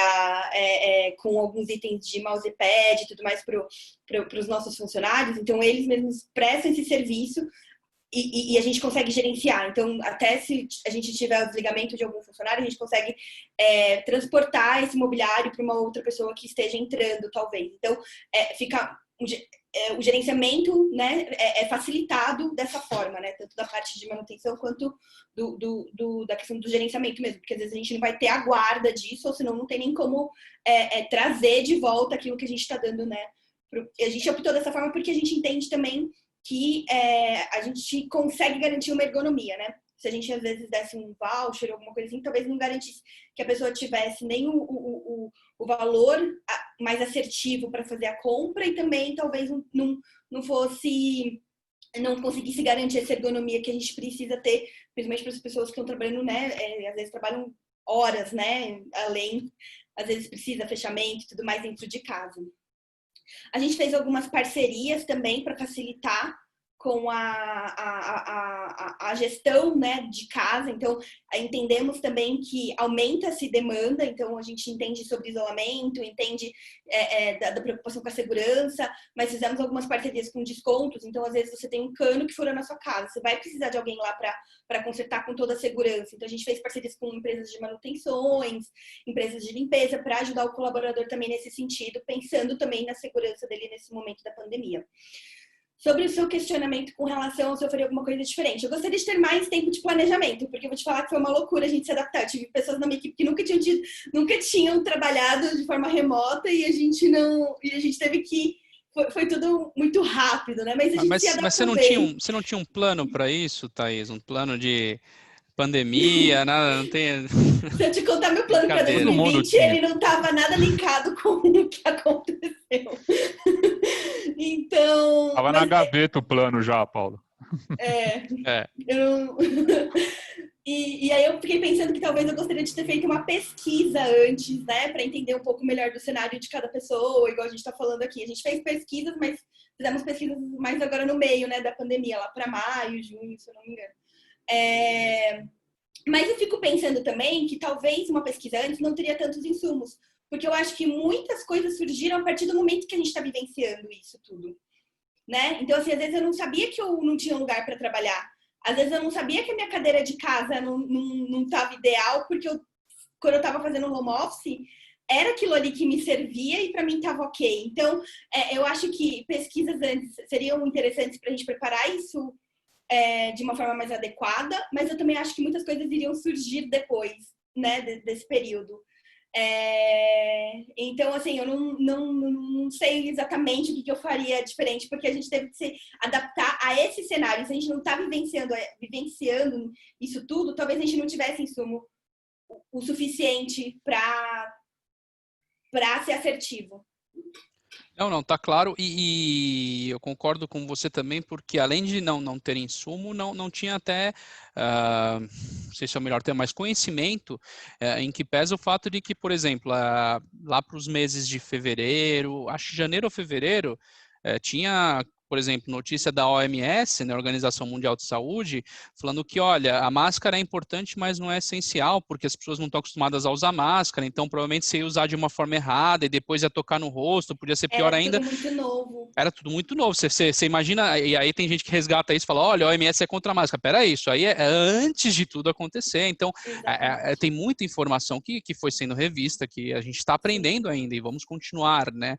com alguns itens de mousepad e tudo mais para os nossos funcionários. Então, eles mesmos prestam esse serviço e a gente consegue gerenciar. Então, até se a gente tiver o desligamento de algum funcionário, a gente consegue transportar esse mobiliário para uma outra pessoa que esteja entrando, talvez. Então, fica... o gerenciamento, né, é facilitado dessa forma, né, tanto da parte de manutenção quanto da questão do gerenciamento mesmo, porque às vezes a gente não vai ter a guarda disso, ou senão não tem nem como trazer de volta aquilo que a gente está dando, né. A gente optou dessa forma porque a gente entende também que a gente consegue garantir uma ergonomia, né. Se a gente às vezes desse um voucher ou alguma coisa assim, talvez não garantisse que a pessoa tivesse nem o valor mais assertivo para fazer a compra e também talvez não conseguisse garantir essa ergonomia que a gente precisa ter, principalmente para as pessoas que estão trabalhando, né? Às vezes trabalham horas, né? Além, às vezes precisa fechamento e tudo mais dentro de casa. A gente fez algumas parcerias também para facilitar com a gestão, né, de casa. Então, entendemos também que aumenta-se demanda, então a gente entende sobre isolamento, entende da preocupação com a segurança, mas fizemos algumas parcerias com descontos. Então, às vezes você tem um cano que furou na sua casa, você vai precisar de alguém lá para consertar com toda a segurança. Então, a gente fez parcerias com empresas de manutenções, empresas de limpeza, para ajudar o colaborador também nesse sentido, pensando também na segurança dele nesse momento da pandemia. Sobre o seu questionamento com relação a se eu faria alguma coisa diferente. Eu gostaria de ter mais tempo de planejamento, porque eu vou te falar que foi uma loucura a gente se adaptar. Eu tive pessoas na minha equipe que nunca tinham trabalhado de forma remota e a gente teve que... Foi tudo muito rápido, né? Mas a gente se adaptou mas você não tinha um plano para isso, Thaís? Um plano de pandemia, nada, não tem... Se eu te contar meu plano para 2020, ele não estava nada linkado com o que aconteceu. Então... Estava na gaveta o plano já, Paulo. E aí eu fiquei pensando que talvez eu gostaria de ter feito uma pesquisa antes, né? Para entender um pouco melhor do cenário de cada pessoa, igual a gente está falando aqui. A gente fez pesquisas, mas fizemos pesquisas mais agora no meio, né, da pandemia, lá para maio, junho, se eu não me engano. Mas eu fico pensando também que talvez uma pesquisa antes não teria tantos insumos, porque eu acho que muitas coisas surgiram a partir do momento que a gente está vivenciando isso tudo, né? Então, assim, às vezes eu não sabia que eu não tinha lugar para trabalhar, às vezes eu não sabia que a minha cadeira de casa não estava ideal, porque quando eu estava fazendo home office, era aquilo ali que me servia e para mim estava ok. Então, eu acho que pesquisas antes seriam interessantes para a gente preparar isso de uma forma mais adequada, mas eu também acho que muitas coisas iriam surgir depois, né, desse período. Então, assim, eu não sei exatamente o que eu faria diferente, porque a gente teve que se adaptar a esse cenário. Se a gente não está vivenciando isso tudo, talvez a gente não tivesse insumo o suficiente para ser assertivo. Não, tá claro, e eu concordo com você também, porque além de não ter insumo, não tinha até, não sei se é o melhor termo, mas conhecimento em que pesa o fato de que, por exemplo, lá para os meses de fevereiro, acho que janeiro ou fevereiro, tinha, por exemplo, notícia da OMS, né, Organização Mundial de Saúde, falando que, olha, a máscara é importante, mas não é essencial, porque as pessoas não estão acostumadas a usar máscara, então provavelmente você ia usar de uma forma errada e depois ia tocar no rosto, podia ser pior ainda. Era tudo muito novo. Era tudo muito novo. Você imagina, e aí tem gente que resgata isso e fala, olha, a OMS é contra a máscara. Peraí, isso aí é antes de tudo acontecer. Então, tem muita informação que foi sendo revista, que a gente está aprendendo ainda e vamos continuar, né?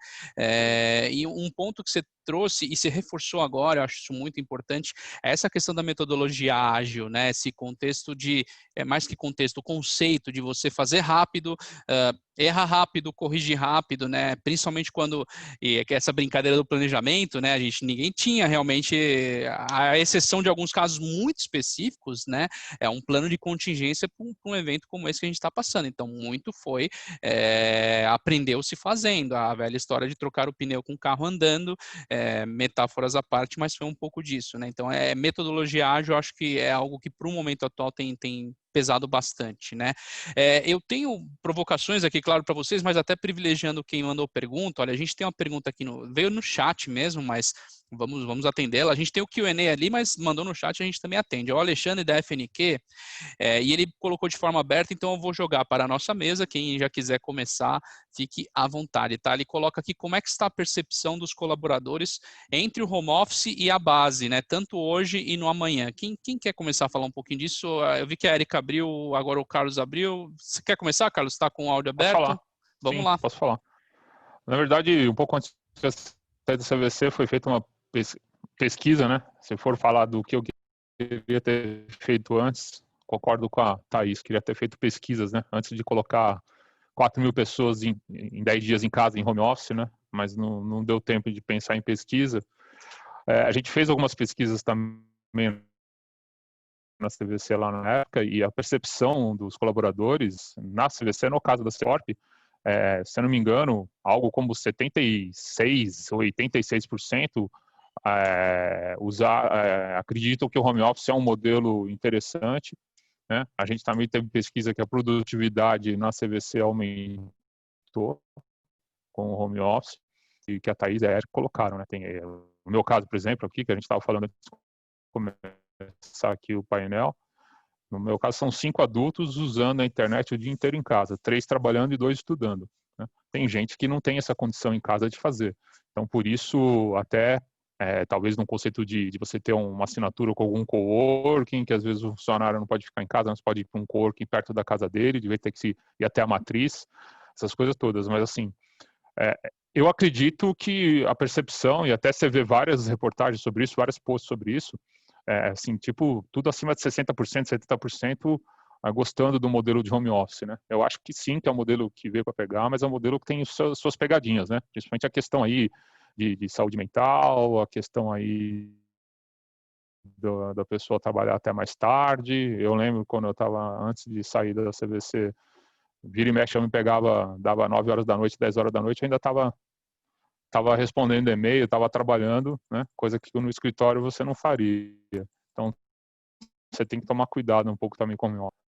E um ponto que você trouxe e se reforçou agora, eu acho isso muito importante, é essa questão da metodologia ágil, né? Esse contexto mais que contexto, o conceito de você fazer rápido, erra rápido, corrigir rápido, né? Principalmente quando essa brincadeira do planejamento, né? Ninguém tinha realmente, a exceção de alguns casos muito específicos, né? É um plano de contingência para um evento como esse que a gente está passando. Então, muito foi aprendeu-se fazendo. A velha história de trocar o pneu com o carro andando, metáforas à parte, mas foi um pouco disso, né? Então, metodologia ágil, eu acho que é algo que para o momento atual tem pesado bastante, né? Eu tenho provocações aqui, claro, para vocês, mas até privilegiando quem mandou pergunta. Olha, a gente tem uma pergunta aqui, veio no chat mesmo, mas Vamos atendê-la. A gente tem o Q&A ali, mas mandou no chat, a gente também atende. É o Alexandre da FNQ, e ele colocou de forma aberta, então eu vou jogar para a nossa mesa. Quem já quiser começar, fique à vontade, tá? Ele coloca aqui como é que está a percepção dos colaboradores entre o home office e a base, né? Tanto hoje e no amanhã. Quem quer começar a falar um pouquinho disso? Eu vi que a Erika abriu, agora o Carlos abriu. Você quer começar, Carlos? Está com o áudio Posso aberto? falar? Vamos Sim, lá. posso falar. Na verdade, um pouco antes de sair do CVC, foi feita uma pesquisa, né? Se for falar do que eu queria ter feito antes, concordo com a Thaís, queria ter feito pesquisas, né? Antes de colocar 4.000 pessoas em 10 dias em casa, em home office, né? Mas não deu tempo de pensar em pesquisa. A gente fez algumas pesquisas também na CVC lá na época, e a percepção dos colaboradores na CVC, no caso da Corp, se eu não me engano, algo como 76% ou 86% acreditam que o home office é um modelo interessante, né? A gente também teve pesquisa que a produtividade na CVC aumentou com o home office, e que a Thaís e a Erika colocaram, né? Tem o meu caso, por exemplo, aqui, que a gente estava falando antes de começar aqui o painel. No meu caso, são 5 adultos usando a internet o dia inteiro em casa, 3 trabalhando e 2 estudando, né? Tem gente que não tem essa condição em casa de fazer. Então, por isso, até talvez num conceito de você ter uma assinatura com algum coworking, que às vezes o funcionário não pode ficar em casa, mas pode ir para um coworking perto da casa dele, devia ter que ir até a matriz, essas coisas todas. Mas, assim, eu acredito que a percepção, e até você vê várias reportagens sobre isso, vários posts sobre isso, assim, tipo, tudo acima de 60%, 70% gostando do modelo de home office, né? Eu acho que sim, que é um modelo que veio para pegar, mas é um modelo que tem suas pegadinhas, né? Principalmente a questão aí de saúde mental, a questão aí da pessoa trabalhar até mais tarde. Eu lembro quando eu estava, antes de sair da CVC, vira e mexe, eu me pegava, dava 9 horas da noite, 10 horas da noite, eu ainda estava respondendo e-mail, estava trabalhando, né? Coisa que no escritório você não faria. Então, você tem que tomar cuidado um pouco também com o home office.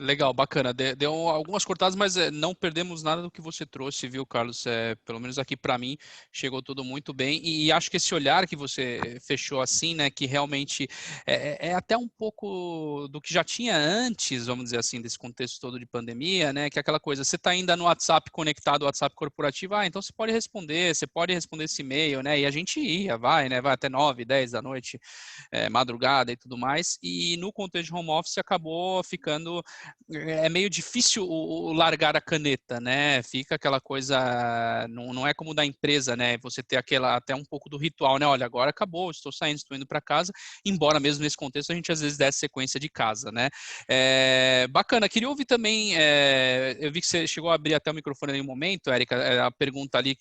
Legal, bacana. Deu algumas cortadas, mas não perdemos nada do que você trouxe, viu, Carlos? Pelo menos aqui para mim chegou tudo muito bem. E acho que esse olhar que você fechou assim, né, que realmente é até um pouco do que já tinha antes, vamos dizer assim, desse contexto todo de pandemia, né? Que é aquela coisa, você está ainda no WhatsApp conectado ao WhatsApp corporativo, então você pode responder esse e-mail, né? E a gente vai até 9, 10 da noite, madrugada e tudo mais. E no contexto de home office acabou ficando meio difícil o largar a caneta, né? Fica aquela coisa, não é como da empresa, né? Você ter até um pouco do ritual, né? Olha, agora acabou, estou saindo, estou indo para casa, embora mesmo nesse contexto a gente às vezes desse sequência de casa, né? Bacana, queria ouvir também, eu vi que você chegou a abrir até o microfone ali um momento, Erika, a pergunta ali,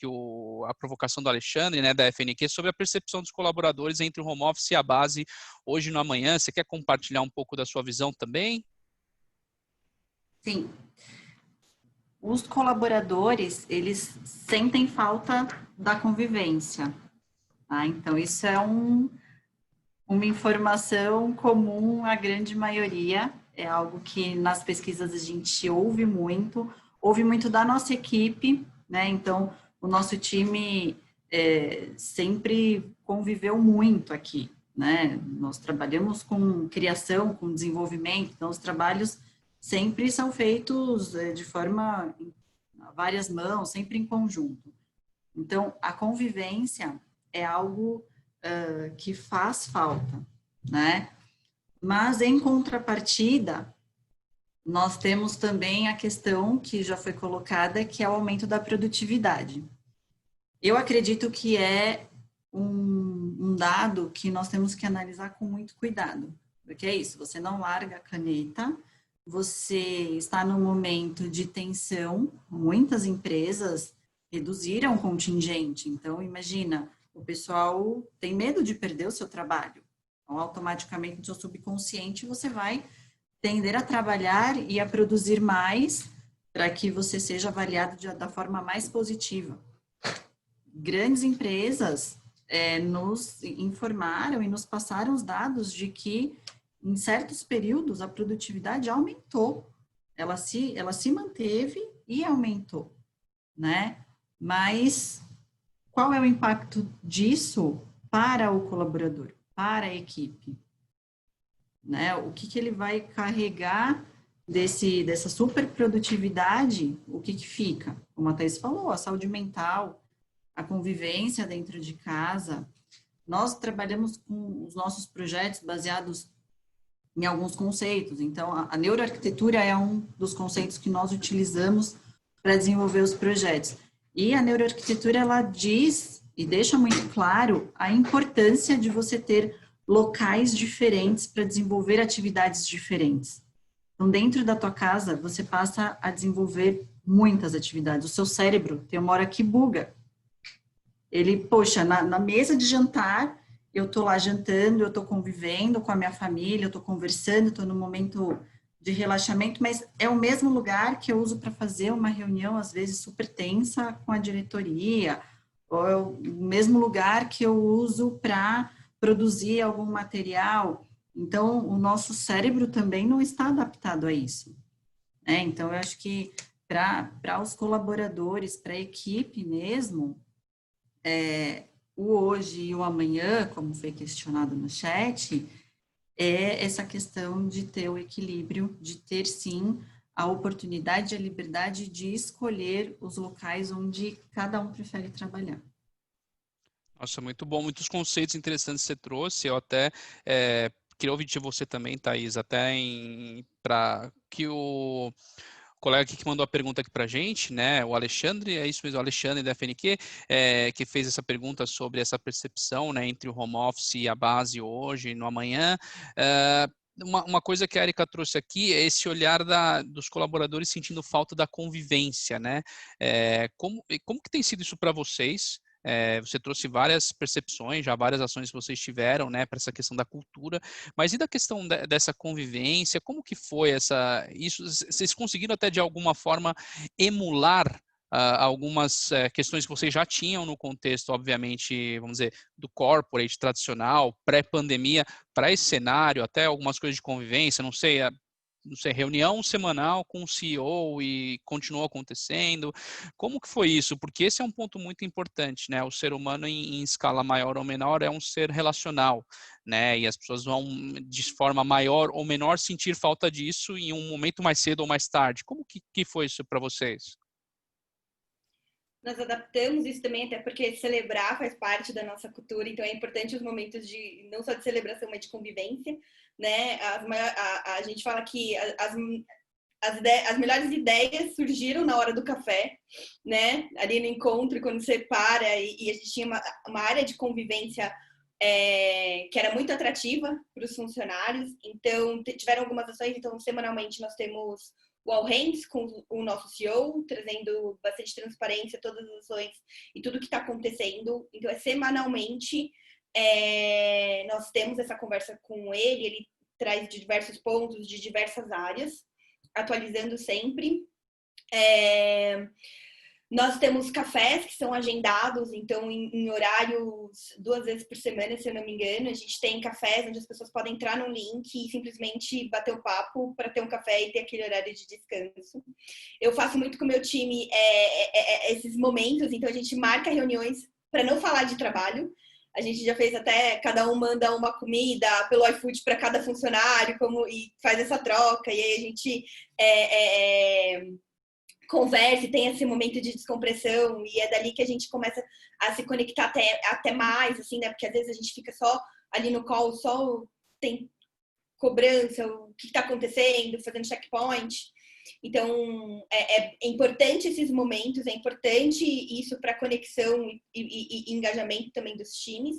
a provocação do Alexandre, né, da FNQ, sobre a percepção dos colaboradores entre o home office e a base hoje no amanhã. Você quer compartilhar um pouco da sua visão também? Sim. Os colaboradores, eles sentem falta da convivência, tá? Então, isso é uma informação comum à grande maioria, é algo que nas pesquisas a gente ouve muito da nossa equipe, né? Então, o nosso time sempre conviveu muito aqui, né? Nós trabalhamos com criação, com desenvolvimento, então os trabalhos sempre são feitos de forma a várias mãos, sempre em conjunto. Então, a convivência é algo que faz falta, né? Mas, em contrapartida, nós temos também a questão que já foi colocada, que é o aumento da produtividade. Eu acredito que é um dado que nós temos que analisar com muito cuidado, porque é isso, você não larga a caneta, você está num momento de tensão, muitas empresas reduziram o contingente, então imagina, o pessoal tem medo de perder o seu trabalho, então automaticamente no seu subconsciente você vai tender a trabalhar e a produzir mais para que você seja avaliado da forma mais positiva. Grandes empresas nos informaram e nos passaram os dados de que em certos períodos a produtividade aumentou, ela se manteve e aumentou, né? Mas qual é o impacto disso para o colaborador, para a equipe? Né? O que ele vai carregar dessa superprodutividade, o que fica? Como a Thais falou, a saúde mental, a convivência dentro de casa. Nós trabalhamos com os nossos projetos baseados em alguns conceitos. Então, a neuroarquitetura é um dos conceitos que nós utilizamos para desenvolver os projetos. E a neuroarquitetura, ela diz e deixa muito claro a importância de você ter locais diferentes para desenvolver atividades diferentes. Então, dentro da tua casa, você passa a desenvolver muitas atividades. O seu cérebro tem uma hora que buga. Ele, poxa, na mesa de jantar, eu estou lá jantando, eu estou convivendo com a minha família, eu estou conversando, estou no momento de relaxamento, mas é o mesmo lugar que eu uso para fazer uma reunião, às vezes, super tensa com a diretoria, ou é o mesmo lugar que eu uso para produzir algum material. Então, o nosso cérebro também não está adaptado a isso. Né? Então, eu acho que para os colaboradores, para a equipe mesmo, o hoje e o amanhã, como foi questionado no chat, é essa questão de ter o equilíbrio, de ter, sim, a oportunidade e a liberdade de escolher os locais onde cada um prefere trabalhar. Nossa, muito bom, muitos conceitos interessantes que você trouxe. Eu até queria ouvir de você também, Thaís, até para que o colega aqui que mandou a pergunta aqui para a gente, né, o Alexandre, é isso mesmo, o Alexandre da FNQ, que fez essa pergunta sobre essa percepção, né, entre o home office e a base hoje, no amanhã. Uma coisa que a Erika trouxe aqui é esse olhar dos colaboradores sentindo falta da convivência, né? Como que tem sido isso para vocês? Você trouxe várias percepções, já várias ações que vocês tiveram, né, para essa questão da cultura, mas e da questão dessa convivência? Como que foi isso? Vocês conseguiram até de alguma forma emular algumas questões que vocês já tinham no contexto, obviamente, vamos dizer, do corporate tradicional, pré-pandemia, para esse cenário, até algumas coisas de convivência, não sei, reunião semanal com o CEO e continuou acontecendo. Como que foi isso? Porque esse é um ponto muito importante, né? O ser humano em escala maior ou menor é um ser relacional, né? E as pessoas vão, de forma maior ou menor, sentir falta disso em um momento mais cedo ou mais tarde. Como que foi isso para vocês? Nós adaptamos isso também, até porque celebrar faz parte da nossa cultura, então é importante os momentos de, não só de celebração, mas de convivência, né? A gente fala que as melhores ideias surgiram na hora do café, né? Ali no encontro, quando você para, e a gente tinha uma área de convivência que era muito atrativa para os funcionários, então tiveram algumas ações, então semanalmente nós temos o All Hands com o nosso CEO, trazendo bastante transparência, todas as ações e tudo que está acontecendo. Então, semanalmente, nós temos essa conversa com ele traz de diversos pontos, de diversas áreas, atualizando sempre. Nós temos cafés que são agendados, então em horários 2 vezes por semana, se eu não me engano. A gente tem cafés onde as pessoas podem entrar no link e simplesmente bater o papo para ter um café e ter aquele horário de descanso. Eu faço muito com o meu time esses momentos, então a gente marca reuniões para não falar de trabalho. A gente já fez até, cada um manda uma comida pelo iFood para cada funcionário, e faz essa troca, e aí a gente conversa e tem esse momento de descompressão, e é dali que a gente começa a se conectar até mais, assim, né? Porque às vezes a gente fica só ali no call, só tem cobrança, o que está acontecendo, fazendo checkpoint. Então, é importante esses momentos, é importante isso para conexão e engajamento também dos times.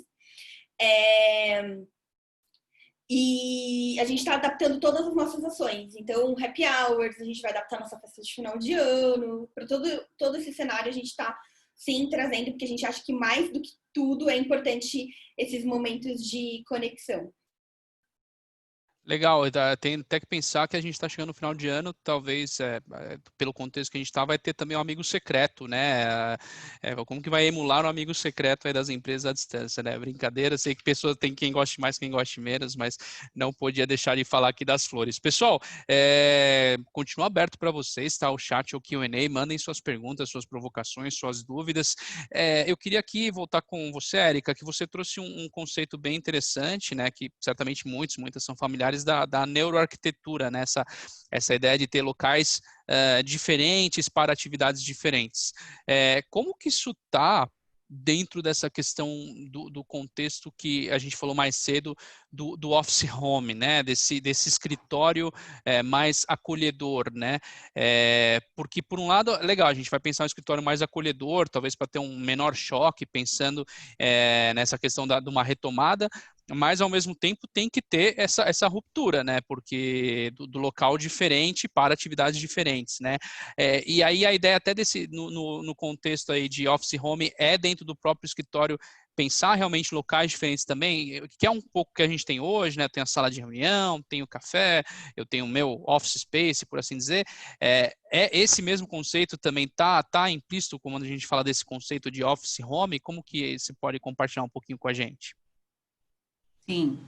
E a gente está adaptando todas as nossas ações. Então, happy hours, a gente vai adaptar nossa festa de final de ano. Para todo esse cenário, a gente está, sim, trazendo, porque a gente acha que mais do que tudo é importante esses momentos de conexão. Legal, tem até que pensar que a gente está chegando no final de ano, talvez, pelo contexto que a gente está, vai ter também um amigo secreto, né? Como que vai emular um amigo secreto aí das empresas à distância, né? Brincadeira, sei que pessoas tem quem goste mais, quem goste menos, mas não podia deixar de falar aqui das flores. Pessoal, continua aberto para vocês, tá? O chat, o Q&A, mandem suas perguntas, suas provocações, suas dúvidas. Eu queria aqui voltar com você, Érica, que você trouxe um conceito bem interessante, né? Que certamente muitas são familiares da neuroarquitetura, né? Essa ideia de ter locais diferentes para atividades diferentes. Como que isso está dentro dessa questão do contexto que a gente falou mais cedo do office home, né? Desse escritório mais acolhedor, né? Porque, por um lado, legal, a gente vai pensar um escritório mais acolhedor, talvez para ter um menor choque, pensando nessa questão de uma retomada, mas ao mesmo tempo tem que ter essa ruptura, né? Porque do local diferente para atividades diferentes, né? E aí a ideia até no contexto aí de office home dentro do próprio escritório pensar realmente locais diferentes também, que é um pouco que a gente tem hoje, né? Tem a sala de reunião, tem o café, eu tenho o meu office space, por assim dizer. Esse mesmo conceito também tá implícito quando a gente fala desse conceito de office home. Como que você pode compartilhar um pouquinho com a gente? Sim,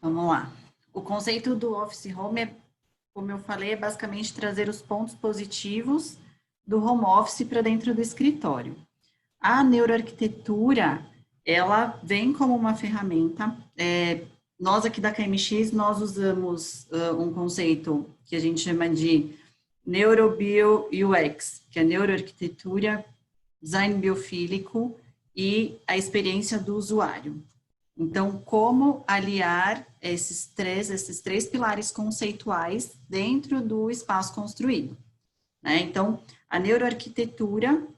vamos lá. O conceito do office home como eu falei, é basicamente trazer os pontos positivos do home office para dentro do escritório. A neuroarquitetura, ela vem como uma ferramenta. Nós aqui da KMX, nós usamos um conceito que a gente chama de NeuroBio UX, que é neuroarquitetura, design biofílico e a experiência do usuário. Então, como aliar esses três pilares conceituais dentro do espaço construído, né? Então, a neuroarquitetura,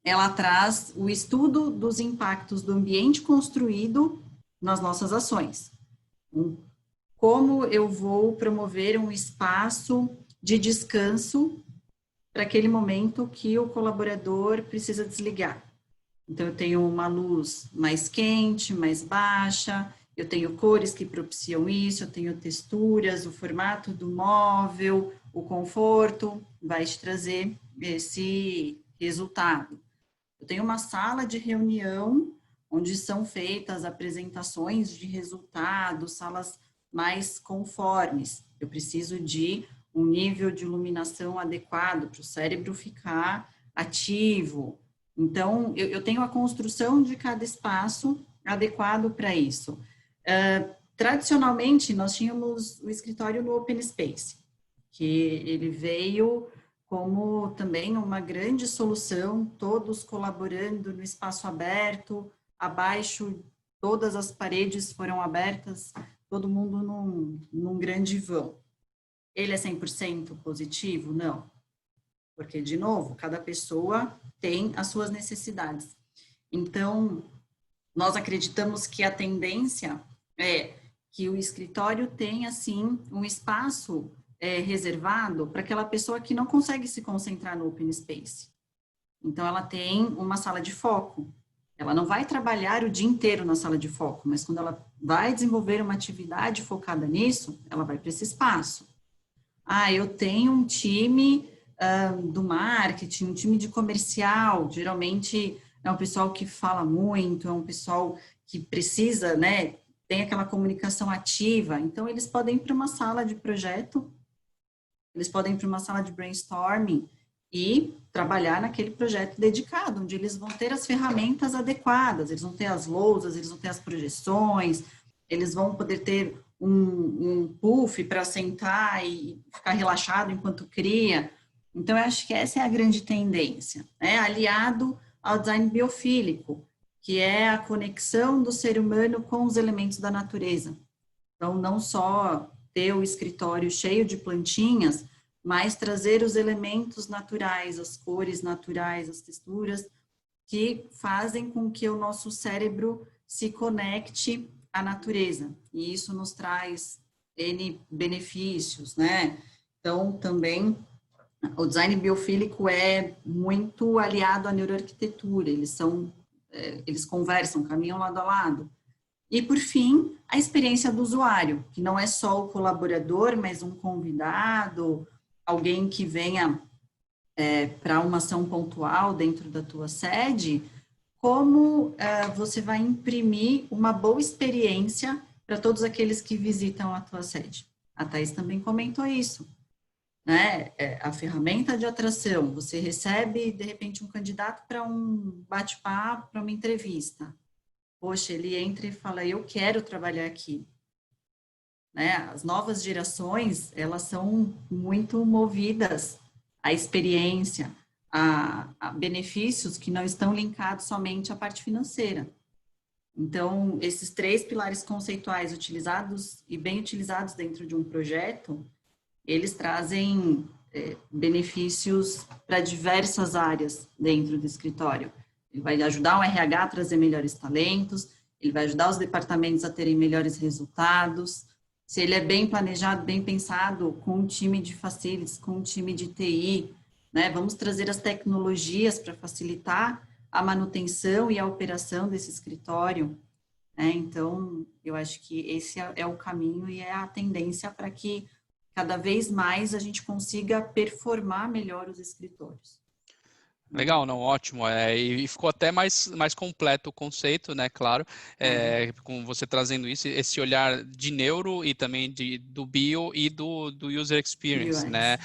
ela traz o estudo dos impactos do ambiente construído nas nossas ações. Como eu vou promover um espaço de descanso para aquele momento que o colaborador precisa desligar. Então, eu tenho uma luz mais quente, mais baixa, eu tenho cores que propiciam isso, eu tenho texturas, o formato do móvel, o conforto, vai te trazer esse resultado. Eu tenho uma sala de reunião, onde são feitas apresentações de resultados, salas mais conformes. Eu preciso de um nível de iluminação adequado para o cérebro ficar ativo. Então, eu tenho a construção de cada espaço adequado para isso. Tradicionalmente, nós tínhamos o escritório no Open Space, que ele veio como também uma grande solução, todos colaborando no espaço aberto, abaixo, todas as paredes foram abertas, todo mundo num grande vão. Ele é 100% positivo? Não. Porque, de novo, cada pessoa tem as suas necessidades. Então, nós acreditamos que a tendência é que o escritório tenha, assim, um espaço reservado para aquela pessoa que não consegue se concentrar no open space. Então, ela tem uma sala de foco. Ela não vai trabalhar o dia inteiro na sala de foco, mas quando ela vai desenvolver uma atividade focada nisso, ela vai para esse espaço. Eu tenho um time do marketing, um time de comercial, geralmente é um pessoal que fala muito, é um pessoal que precisa, né, tem aquela comunicação ativa, então eles podem ir para uma sala de projeto, eles podem ir para uma sala de brainstorming e trabalhar naquele projeto dedicado, onde eles vão ter as ferramentas adequadas, eles vão ter as lousas, eles vão ter as projeções, eles vão poder ter um puff para sentar e ficar relaxado enquanto cria. Então, eu acho que essa é a grande tendência, né? Aliado ao design biofílico, que é a conexão do ser humano com os elementos da natureza. Então, não só ter o escritório cheio de plantinhas, mas trazer os elementos naturais, as cores naturais, as texturas, que fazem com que o nosso cérebro se conecte à natureza. E isso nos traz N benefícios, né? Então, também, o design biofílico é muito aliado à neuroarquitetura, eles conversam, caminham lado a lado. E, por fim, a experiência do usuário, que não é só o colaborador, mas um convidado, alguém que venha para uma ação pontual dentro da tua sede, como você vai imprimir uma boa experiência para todos aqueles que visitam a tua sede. A Thaís também comentou isso, né? A ferramenta de atração, você recebe, de repente, um candidato para um bate-papo, para uma entrevista. Poxa, ele entra e fala, eu quero trabalhar aqui. Né? As novas gerações, elas são muito movidas à experiência, a benefícios que não estão linkados somente à parte financeira. Então, esses 3 pilares conceituais utilizados e bem utilizados dentro de um projeto, eles trazem benefícios para diversas áreas dentro do escritório. Ele vai ajudar o RH a trazer melhores talentos, ele vai ajudar os departamentos a terem melhores resultados. Se ele é bem planejado, bem pensado, com um time de facilities, com um time de TI, né? Vamos trazer as tecnologias para facilitar a manutenção e a operação desse escritório. Né? Então, eu acho que esse é o caminho e é a tendência para que cada vez mais a gente consiga performar melhor os escritórios. Legal, não, ótimo. E ficou até mais completo o conceito, né? Claro, com você trazendo isso, esse olhar de neuro e também do bio e do user experience, né?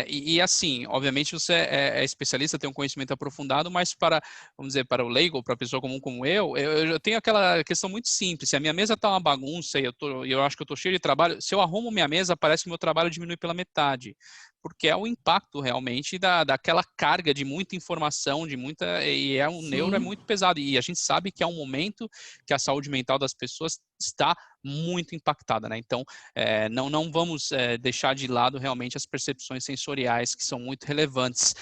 E assim, obviamente você é especialista, tem um conhecimento aprofundado, mas vamos dizer, para o leigo, para a pessoa comum como eu tenho aquela questão muito simples. Se a minha mesa está uma bagunça e eu acho que eu estou cheio de trabalho, se eu arrumo minha mesa, parece que meu trabalho diminui pela metade. Porque é o impacto realmente daquela carga de muita informação, o neuro é muito pesado, e a gente sabe que é um momento que a saúde mental das pessoas está muito impactada, né? Então, não vamos deixar de lado realmente as percepções sensoriais que são muito relevantes.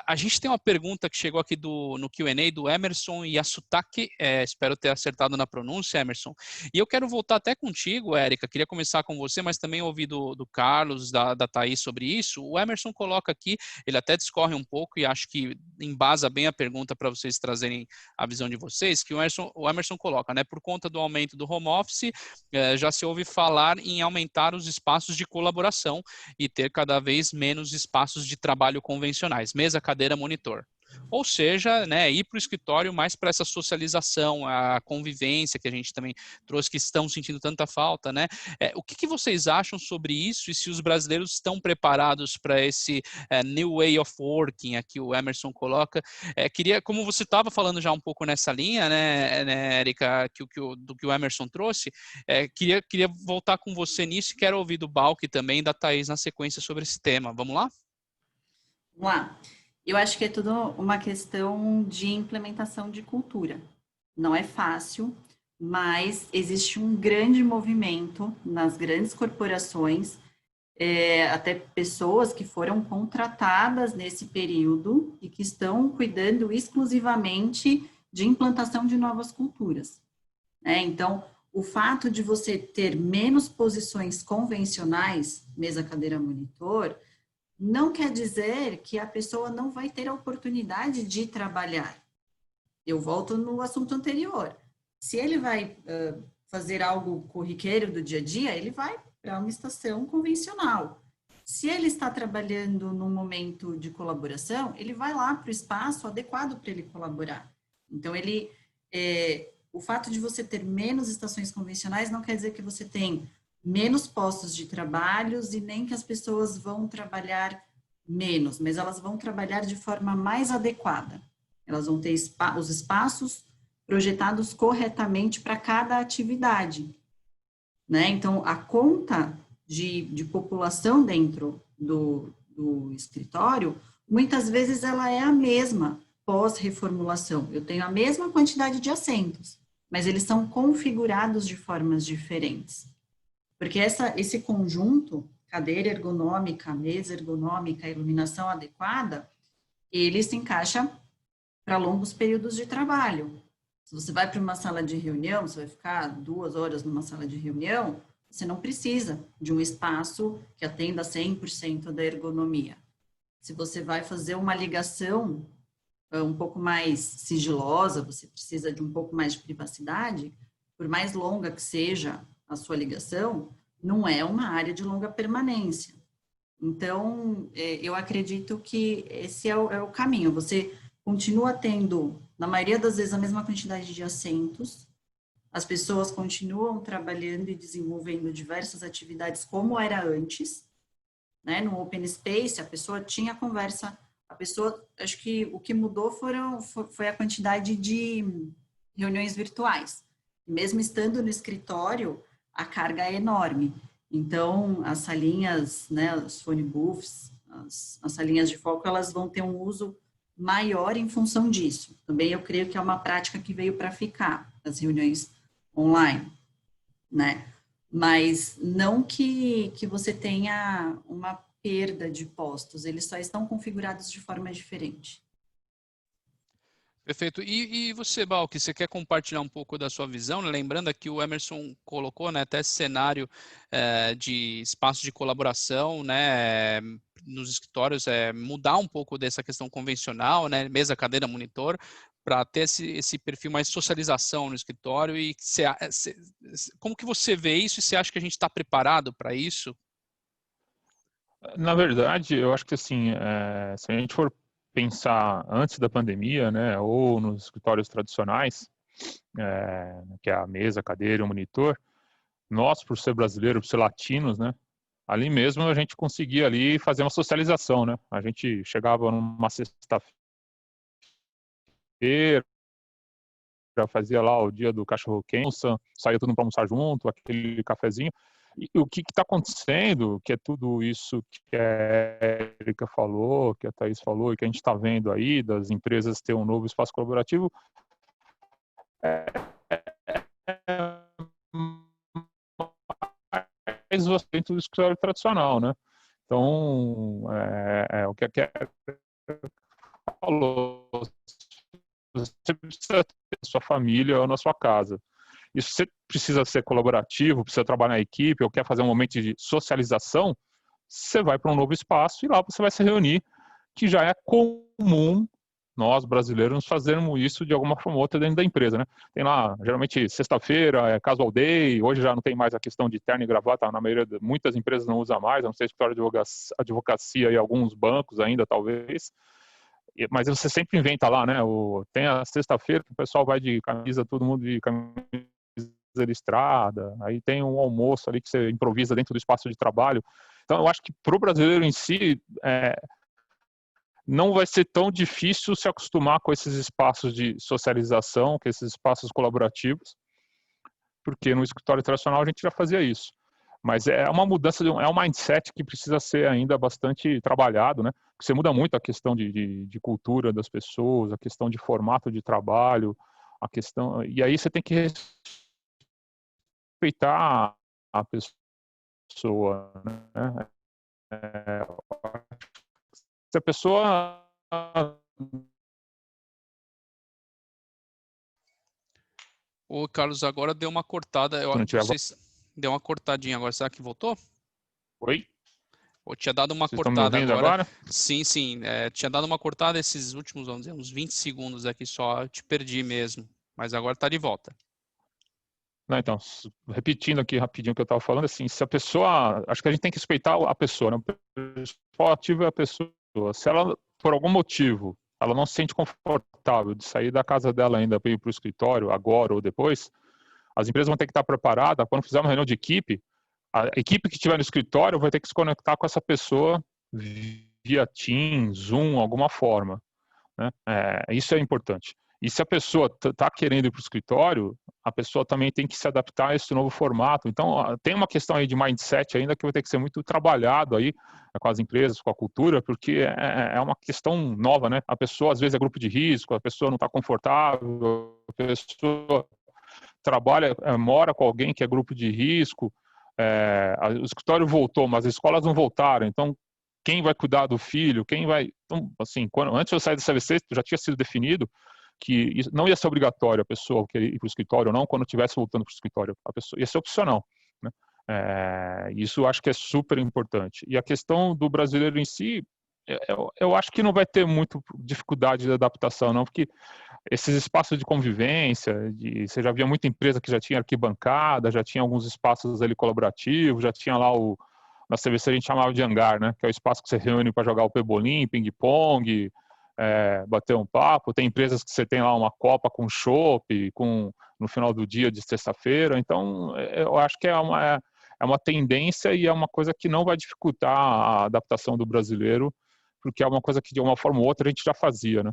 A gente tem uma pergunta que chegou aqui no Q&A do Emerson Yasutake, espero ter acertado na pronúncia, Emerson, e eu quero voltar até contigo, Érica, queria começar com você, mas também ouvir do Carlos, da Thaís sobre isso. O Emerson coloca aqui, ele até discorre um pouco e acho que embasa bem a pergunta para vocês trazerem a visão de vocês, que o Emerson coloca, né, por conta do aumento do home office, já se ouve falar em aumentar os espaços de colaboração e ter cada vez menos espaços de trabalho convencionais, mesa, cadeira, monitor. Ou seja, né, ir para o escritório mais para essa socialização, a convivência que a gente também trouxe, que estão sentindo tanta falta, né? O que vocês acham sobre isso e se os brasileiros estão preparados para esse new way of working, aqui o Emerson coloca. Como você estava falando já um pouco nessa linha, né Érica, do que o Emerson trouxe, queria voltar com você nisso e quero ouvir do Balk também e da Thaís na sequência sobre esse tema. Vamos lá? Vamos lá. Eu acho que é tudo uma questão de implementação de cultura. Não é fácil, mas existe um grande movimento nas grandes corporações, até pessoas que foram contratadas nesse período e que estão cuidando exclusivamente de implantação de novas culturas. Então, o fato de você ter menos posições convencionais, mesa, cadeira, monitor, não quer dizer que a pessoa não vai ter a oportunidade de trabalhar. Eu volto no assunto anterior. Se ele vai fazer algo corriqueiro do dia a dia, ele vai para uma estação convencional. Se ele está trabalhando num momento de colaboração, ele vai lá para o espaço adequado para ele colaborar. Então, o fato de você ter menos estações convencionais não quer dizer que você tem menos postos de trabalhos e nem que as pessoas vão trabalhar menos, mas elas vão trabalhar de forma mais adequada. Elas vão ter os espaços projetados corretamente para cada atividade. Né? Então, a conta de população dentro do escritório, muitas vezes ela é a mesma pós-reformulação. Eu tenho a mesma quantidade de assentos, mas eles são configurados de formas diferentes. Porque esse conjunto, cadeira ergonômica, mesa ergonômica, iluminação adequada, ele se encaixa para longos períodos de trabalho. Se você vai para uma sala de reunião, você vai ficar 2 horas numa sala de reunião, você não precisa de um espaço que atenda 100% da ergonomia. Se você vai fazer uma ligação um pouco mais sigilosa, você precisa de um pouco mais de privacidade, por mais longa que seja a sua ligação, não é uma área de longa permanência. Então, eu acredito que esse é o caminho. Você continua tendo, na maioria das vezes, a mesma quantidade de assentos, as pessoas continuam trabalhando e desenvolvendo diversas atividades como era antes, né? No Open Space, a pessoa tinha conversa, acho que o que mudou foi a quantidade de reuniões virtuais. Mesmo estando no escritório, a carga é enorme. Então, as salinhas, né, os phone booths, as salinhas de foco, elas vão ter um uso maior em função disso. Também eu creio que é uma prática que veio para ficar, as reuniões online, né? Mas não que você tenha uma perda de postos, eles só estão configurados de forma diferente. Perfeito. E você, Balk, você quer compartilhar um pouco da sua visão? Lembrando aqui o Emerson colocou, né, até esse cenário de espaço de colaboração, né, nos escritórios, mudar um pouco dessa questão convencional, né, mesa, cadeira, monitor, para ter esse perfil mais socialização no escritório. E como que você vê isso e você acha que a gente está preparado para isso? Na verdade, eu acho que assim, se a gente for pensar antes da pandemia, né, ou nos escritórios tradicionais, que é a mesa, a cadeira e o monitor, nós, por ser brasileiros, por ser latinos, né, ali mesmo a gente conseguia ali fazer uma socialização, né? A gente chegava numa sexta-feira, fazia lá o dia do cachorro-quente, saía todo mundo para almoçar junto, aquele cafezinho. E o que está acontecendo, que é tudo isso que a Erika falou, que a Thaís falou, e que a gente está vendo aí, das empresas ter um novo espaço colaborativo, é mais dentro do escritório tradicional, né? Então, o que a Erika falou, você precisa ter a sua família ou na sua casa. E se você precisa ser colaborativo, precisa trabalhar na equipe, ou quer fazer um momento de socialização, você vai para um novo espaço e lá você vai se reunir, que já é comum nós, brasileiros, fazermos isso de alguma forma ou outra dentro da empresa, né? Tem lá, geralmente, sexta-feira, é casual day, hoje já não tem mais a questão de terno e gravata, na maioria, muitas empresas não usam mais, a não ser escritório de advocacia e alguns bancos ainda, talvez. Mas você sempre inventa lá, né? Tem a sexta-feira que o pessoal vai de camisa, todo mundo de camisa listrada, aí tem um almoço ali que você improvisa dentro do espaço de trabalho. Então, eu acho que para o brasileiro em si, não vai ser tão difícil se acostumar com esses espaços de socialização, com esses espaços colaborativos, porque no escritório tradicional a gente já fazia isso. Mas é uma mudança, é um mindset que precisa ser ainda bastante trabalhado, né? Porque você muda muito a questão de cultura das pessoas, a questão de formato de trabalho, a questão... E aí você tem que respeitar a pessoa, né? Se a pessoa... Ô, Carlos, agora deu uma cortada. Deu uma cortadinha agora. Será que voltou? Oi? Ou tinha dado uma Vocês estão me cortada ouvindo agora? agora? Sim, sim. Tinha dado uma cortada esses últimos, vamos dizer, uns 20 segundos aqui só. Eu te perdi mesmo. Mas agora está de volta. Não, então, repetindo aqui rapidinho o que eu estava falando, assim, se a pessoa... Acho que a gente tem que respeitar a pessoa, né? O principal ativo é a pessoa. Se ela, por algum motivo, ela não se sente confortável de sair da casa dela ainda para ir para o escritório, agora ou depois, as empresas vão ter que estar preparadas, quando fizer uma reunião de equipe, a equipe que estiver no escritório vai ter que se conectar com essa pessoa via Teams, Zoom, alguma forma, né? Isso é importante. E se a pessoa está querendo ir para o escritório, a pessoa também tem que se adaptar a esse novo formato. Então, tem uma questão aí de mindset ainda que vai ter que ser muito trabalhado aí com as empresas, com a cultura, porque é uma questão nova, né? A pessoa, às vezes, é grupo de risco, a pessoa não está confortável, a pessoa trabalha, mora com alguém que é grupo de risco, o escritório voltou, mas as escolas não voltaram, então quem vai cuidar do filho, quem vai... Então, assim, antes eu sair da CVC, já tinha sido definido que não ia ser obrigatório a pessoa querer ir para o escritório ou não, quando estivesse voltando para o escritório. A pessoa ia ser opcional, né? Isso acho que é super importante. E a questão do brasileiro em si, eu acho que não vai ter muito dificuldade de adaptação, não, porque esses espaços de convivência, você já via muita empresa que já tinha arquibancada, já tinha alguns espaços ali colaborativos, já tinha lá na CVC a gente chamava de hangar, né? Que é o espaço que você reúne para jogar o pebolim, ping-pong, bater um papo. Tem empresas que você tem lá uma copa com chopp, no final do dia de sexta-feira. Então, eu acho que é uma tendência e é uma coisa que não vai dificultar a adaptação do brasileiro, porque é uma coisa que de uma forma ou outra a gente já fazia, né?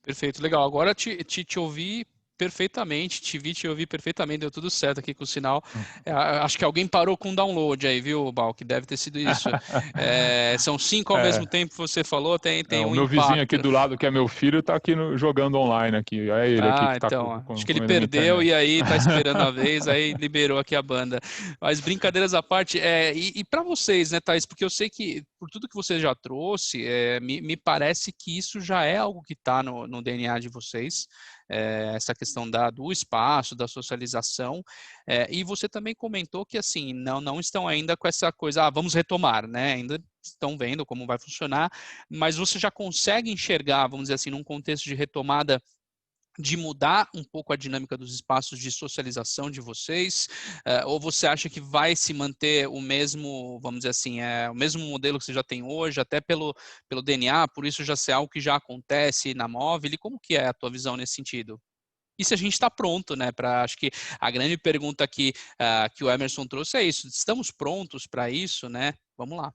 Perfeito, legal. Agora te ouvi perfeitamente, te ouvi perfeitamente, deu tudo certo aqui com o sinal. Acho que alguém parou com o download aí, viu, Bal? Que deve ter sido isso. São 5 ao mesmo tempo, você falou, tem o um meu impacto. Vizinho aqui do lado, que é meu filho, está aqui jogando online aqui. É ele aqui que está então, acho que ele perdeu e aí está esperando a vez, aí liberou aqui a banda. Mas brincadeiras à parte, e para vocês, né, Thaís, porque eu sei que por tudo que você já trouxe, me parece que isso já é algo que está no DNA de vocês, essa questão do espaço, da socialização, e você também comentou que assim, não estão ainda com essa coisa, vamos retomar, né? Ainda estão vendo como vai funcionar, mas você já consegue enxergar, vamos dizer assim, num contexto de retomada, de mudar um pouco a dinâmica dos espaços de socialização de vocês, ou você acha que vai se manter o mesmo, vamos dizer assim, o mesmo modelo que você já tem hoje, até pelo DNA, por isso já ser algo que já acontece na Móvel? Como que é a tua visão nesse sentido? E se a gente está pronto, né? Acho que a grande pergunta que o Emerson trouxe é isso: estamos prontos para isso, né? Vamos lá.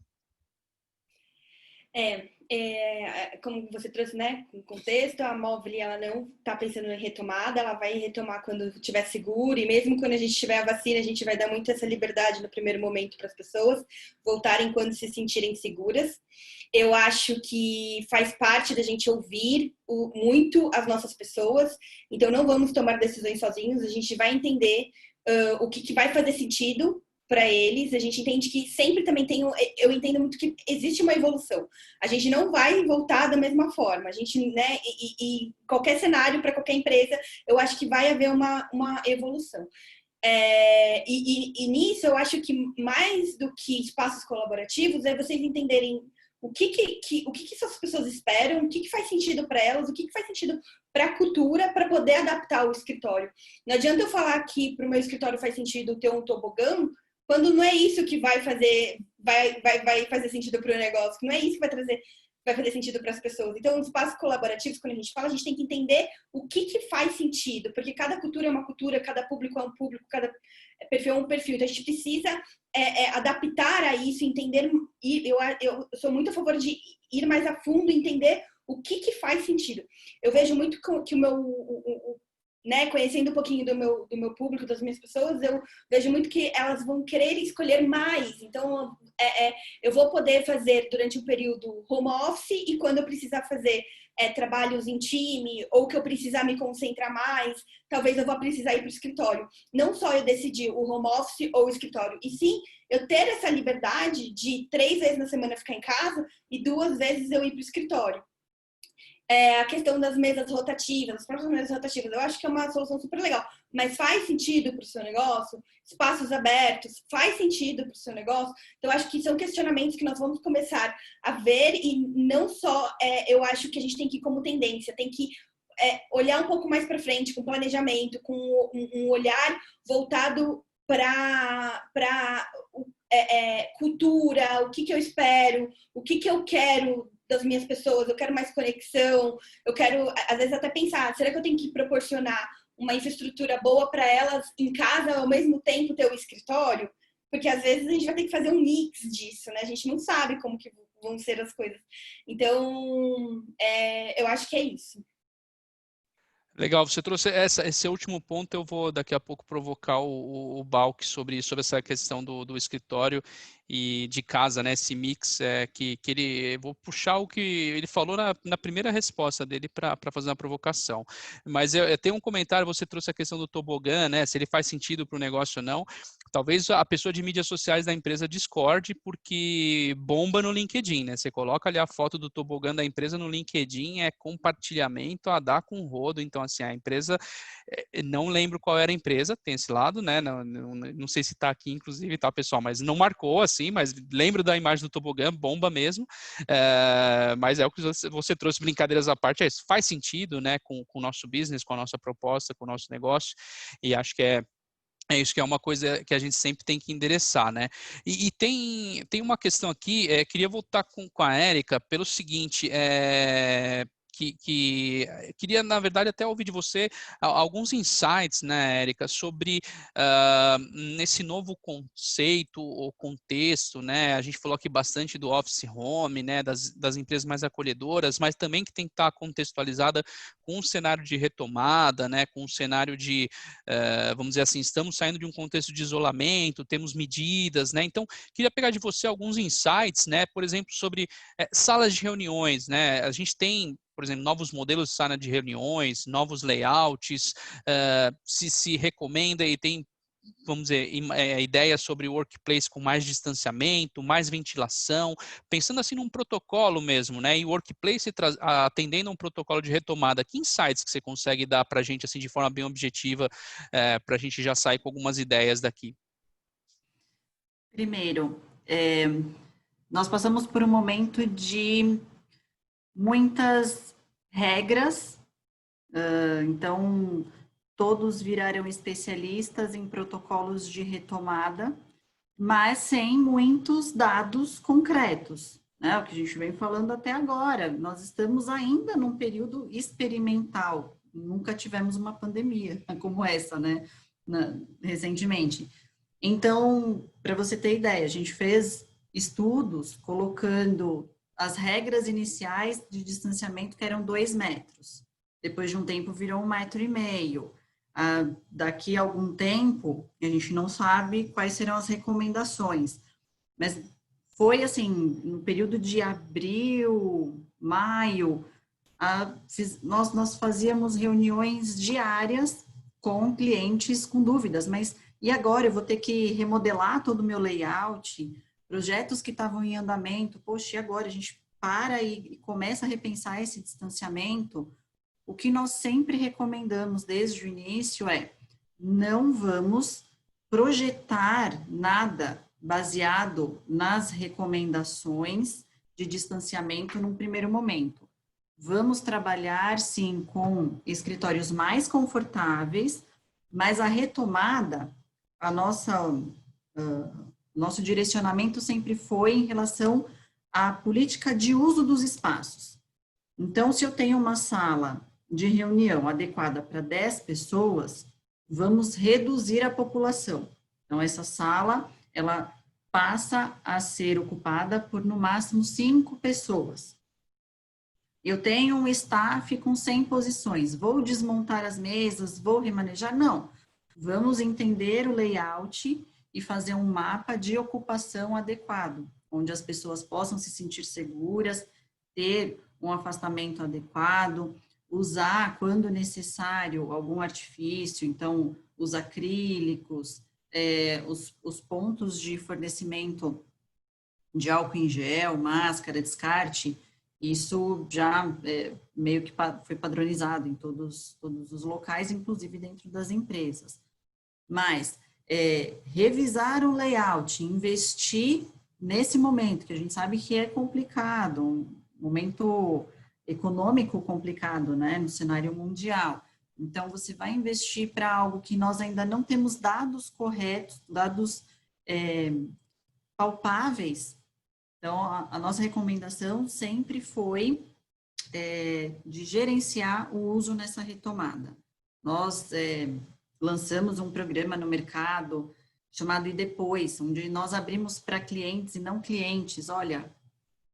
Como você trouxe, né, com contexto, a Móvel ela não está pensando em retomada, ela vai retomar quando estiver seguro, e mesmo quando a gente tiver a vacina, a gente vai dar muito essa liberdade no primeiro momento para as pessoas voltarem quando se sentirem seguras. Eu acho que faz parte da gente ouvir muito as nossas pessoas, então não vamos tomar decisões sozinhos, a gente vai entender o que vai fazer sentido para eles. A gente entende que sempre também eu entendo muito que existe uma evolução. A gente não vai voltar da mesma forma. A gente, né, e qualquer cenário para qualquer empresa, eu acho que vai haver uma evolução. E nisso eu acho que mais do que espaços colaborativos é vocês entenderem o que essas pessoas esperam, o que faz sentido para elas, o que faz sentido para a cultura, para poder adaptar o escritório. Não adianta eu falar que para o meu escritório faz sentido ter um tobogã, quando não é isso que vai fazer sentido para o negócio, que não é isso que vai fazer sentido para as pessoas. Então, nos espaços colaborativos, quando a gente fala, a gente tem que entender o que faz sentido, porque cada cultura é uma cultura, cada público é um público, cada perfil é um perfil. Então, a gente precisa adaptar a isso, entender, e eu sou muito a favor de ir mais a fundo, entender o que faz sentido. Eu vejo muito que o meu... né, conhecendo um pouquinho do meu público, das minhas pessoas, eu vejo muito que elas vão querer escolher mais. Então, eu vou poder fazer durante um período home office, e quando eu precisar fazer trabalhos em time, ou que eu precisar me concentrar mais, talvez eu vá precisar ir para o escritório. Não só eu decidir o home office ou o escritório, e sim eu ter essa liberdade de 3 vezes na semana ficar em casa e 2 vezes eu ir para o escritório. A questão das mesas rotativas, as próprias mesas rotativas, eu acho que é uma solução super legal. Mas faz sentido para o seu negócio? Espaços abertos, faz sentido para o seu negócio? Então, eu acho que são questionamentos que nós vamos começar a ver, e não só, eu acho que a gente tem que ir como tendência, tem que olhar um pouco mais para frente, com planejamento, com um olhar voltado para cultura, o que eu espero, o que eu quero das minhas pessoas, eu quero mais conexão, eu quero, às vezes, até pensar, será que eu tenho que proporcionar uma infraestrutura boa para elas em casa, ao mesmo tempo ter o escritório? Porque, às vezes, a gente vai ter que fazer um mix disso, né? A gente não sabe como que vão ser as coisas. Então, eu acho que é isso. Legal, você trouxe esse último ponto. Eu vou daqui a pouco provocar o Balk sobre essa questão do escritório e de casa, né? Esse mix que ele, vou puxar o que ele falou na primeira resposta dele para fazer uma provocação. Mas eu tenho um comentário. Você trouxe a questão do tobogã, né? Se ele faz sentido para o negócio ou não. talvez a pessoa de mídias sociais da empresa discorde, porque bomba no LinkedIn, né? Você coloca ali a foto do tobogã da empresa no LinkedIn, é compartilhamento a dar com rodo. Então, assim, a empresa, não lembro qual era a empresa, tem esse lado, né? Não sei se está aqui, inclusive, tá, pessoal, mas não marcou, assim, mas lembro da imagem do tobogã, bomba mesmo. Mas é o que você trouxe, brincadeiras à parte, faz sentido, né? Com o nosso business, com a nossa proposta, com o nosso negócio, e acho que é isso que é uma coisa que a gente sempre tem que endereçar, né? E tem uma questão aqui, queria voltar com a Érica pelo seguinte, queria, na verdade, até ouvir de você alguns insights, né, Érica, sobre nesse novo conceito ou contexto, né? A gente falou aqui bastante do office home, né, das empresas mais acolhedoras, mas também que tem que estar contextualizada com um cenário de retomada, né, com um cenário de, vamos dizer assim, estamos saindo de um contexto de isolamento, temos medidas, né? Então, queria pegar de você alguns insights, né? Por exemplo, sobre salas de reuniões, né? A gente tem, por exemplo, novos modelos de sala de reuniões, novos layouts, se recomenda e tem, vamos dizer, ideias sobre o workplace com mais distanciamento, mais ventilação, pensando assim num protocolo mesmo, né? E o workplace atendendo a um protocolo de retomada. Que insights que você consegue dar para a gente, assim, de forma bem objetiva, para a gente já sair com algumas ideias daqui? Primeiro, nós passamos por um momento de muitas regras, então todos viraram especialistas em protocolos de retomada, mas sem muitos dados concretos, né? O que a gente vem falando até agora. Nós estamos ainda num período experimental, nunca tivemos uma pandemia como essa, né? Recentemente. Então, para você ter ideia, a gente fez estudos colocando as regras iniciais de distanciamento, que eram 2 metros. Depois de um tempo virou 1,5 metro. Daqui a algum tempo, a gente não sabe quais serão as recomendações. Mas foi assim, no período de abril, maio, nós fazíamos reuniões diárias com clientes com dúvidas, mas e agora eu vou ter que remodelar todo o meu layout, projetos que estavam em andamento, poxa, e agora a gente para e começa a repensar esse distanciamento. O que nós sempre recomendamos desde o início é: não vamos projetar nada baseado nas recomendações de distanciamento num primeiro momento. Vamos trabalhar, sim, com escritórios mais confortáveis, mas a retomada, nosso direcionamento sempre foi em relação à política de uso dos espaços. Então, se eu tenho uma sala de reunião adequada para 10 pessoas, vamos reduzir a população. Então, essa sala, ela passa a ser ocupada por, no máximo, 5 pessoas. Eu tenho um staff com 100 posições, vou desmontar as mesas, vou remanejar? Não. Vamos entender o layout e fazer um mapa de ocupação adequado, onde as pessoas possam se sentir seguras, ter um afastamento adequado, usar, quando necessário, algum artifício, então, os acrílicos, os pontos de fornecimento de álcool em gel, máscara, descarte, isso já meio que foi padronizado em todos os locais, inclusive dentro das empresas. Mas revisar o layout, investir nesse momento, que a gente sabe que é complicado, um momento econômico complicado, né, no cenário mundial. Então, você vai investir para algo que nós ainda não temos dados corretos, dados palpáveis. Então, a nossa recomendação sempre foi de gerenciar o uso nessa retomada. Nós lançamos um programa no mercado chamado E Depois, onde nós abrimos para clientes e não clientes. Olha,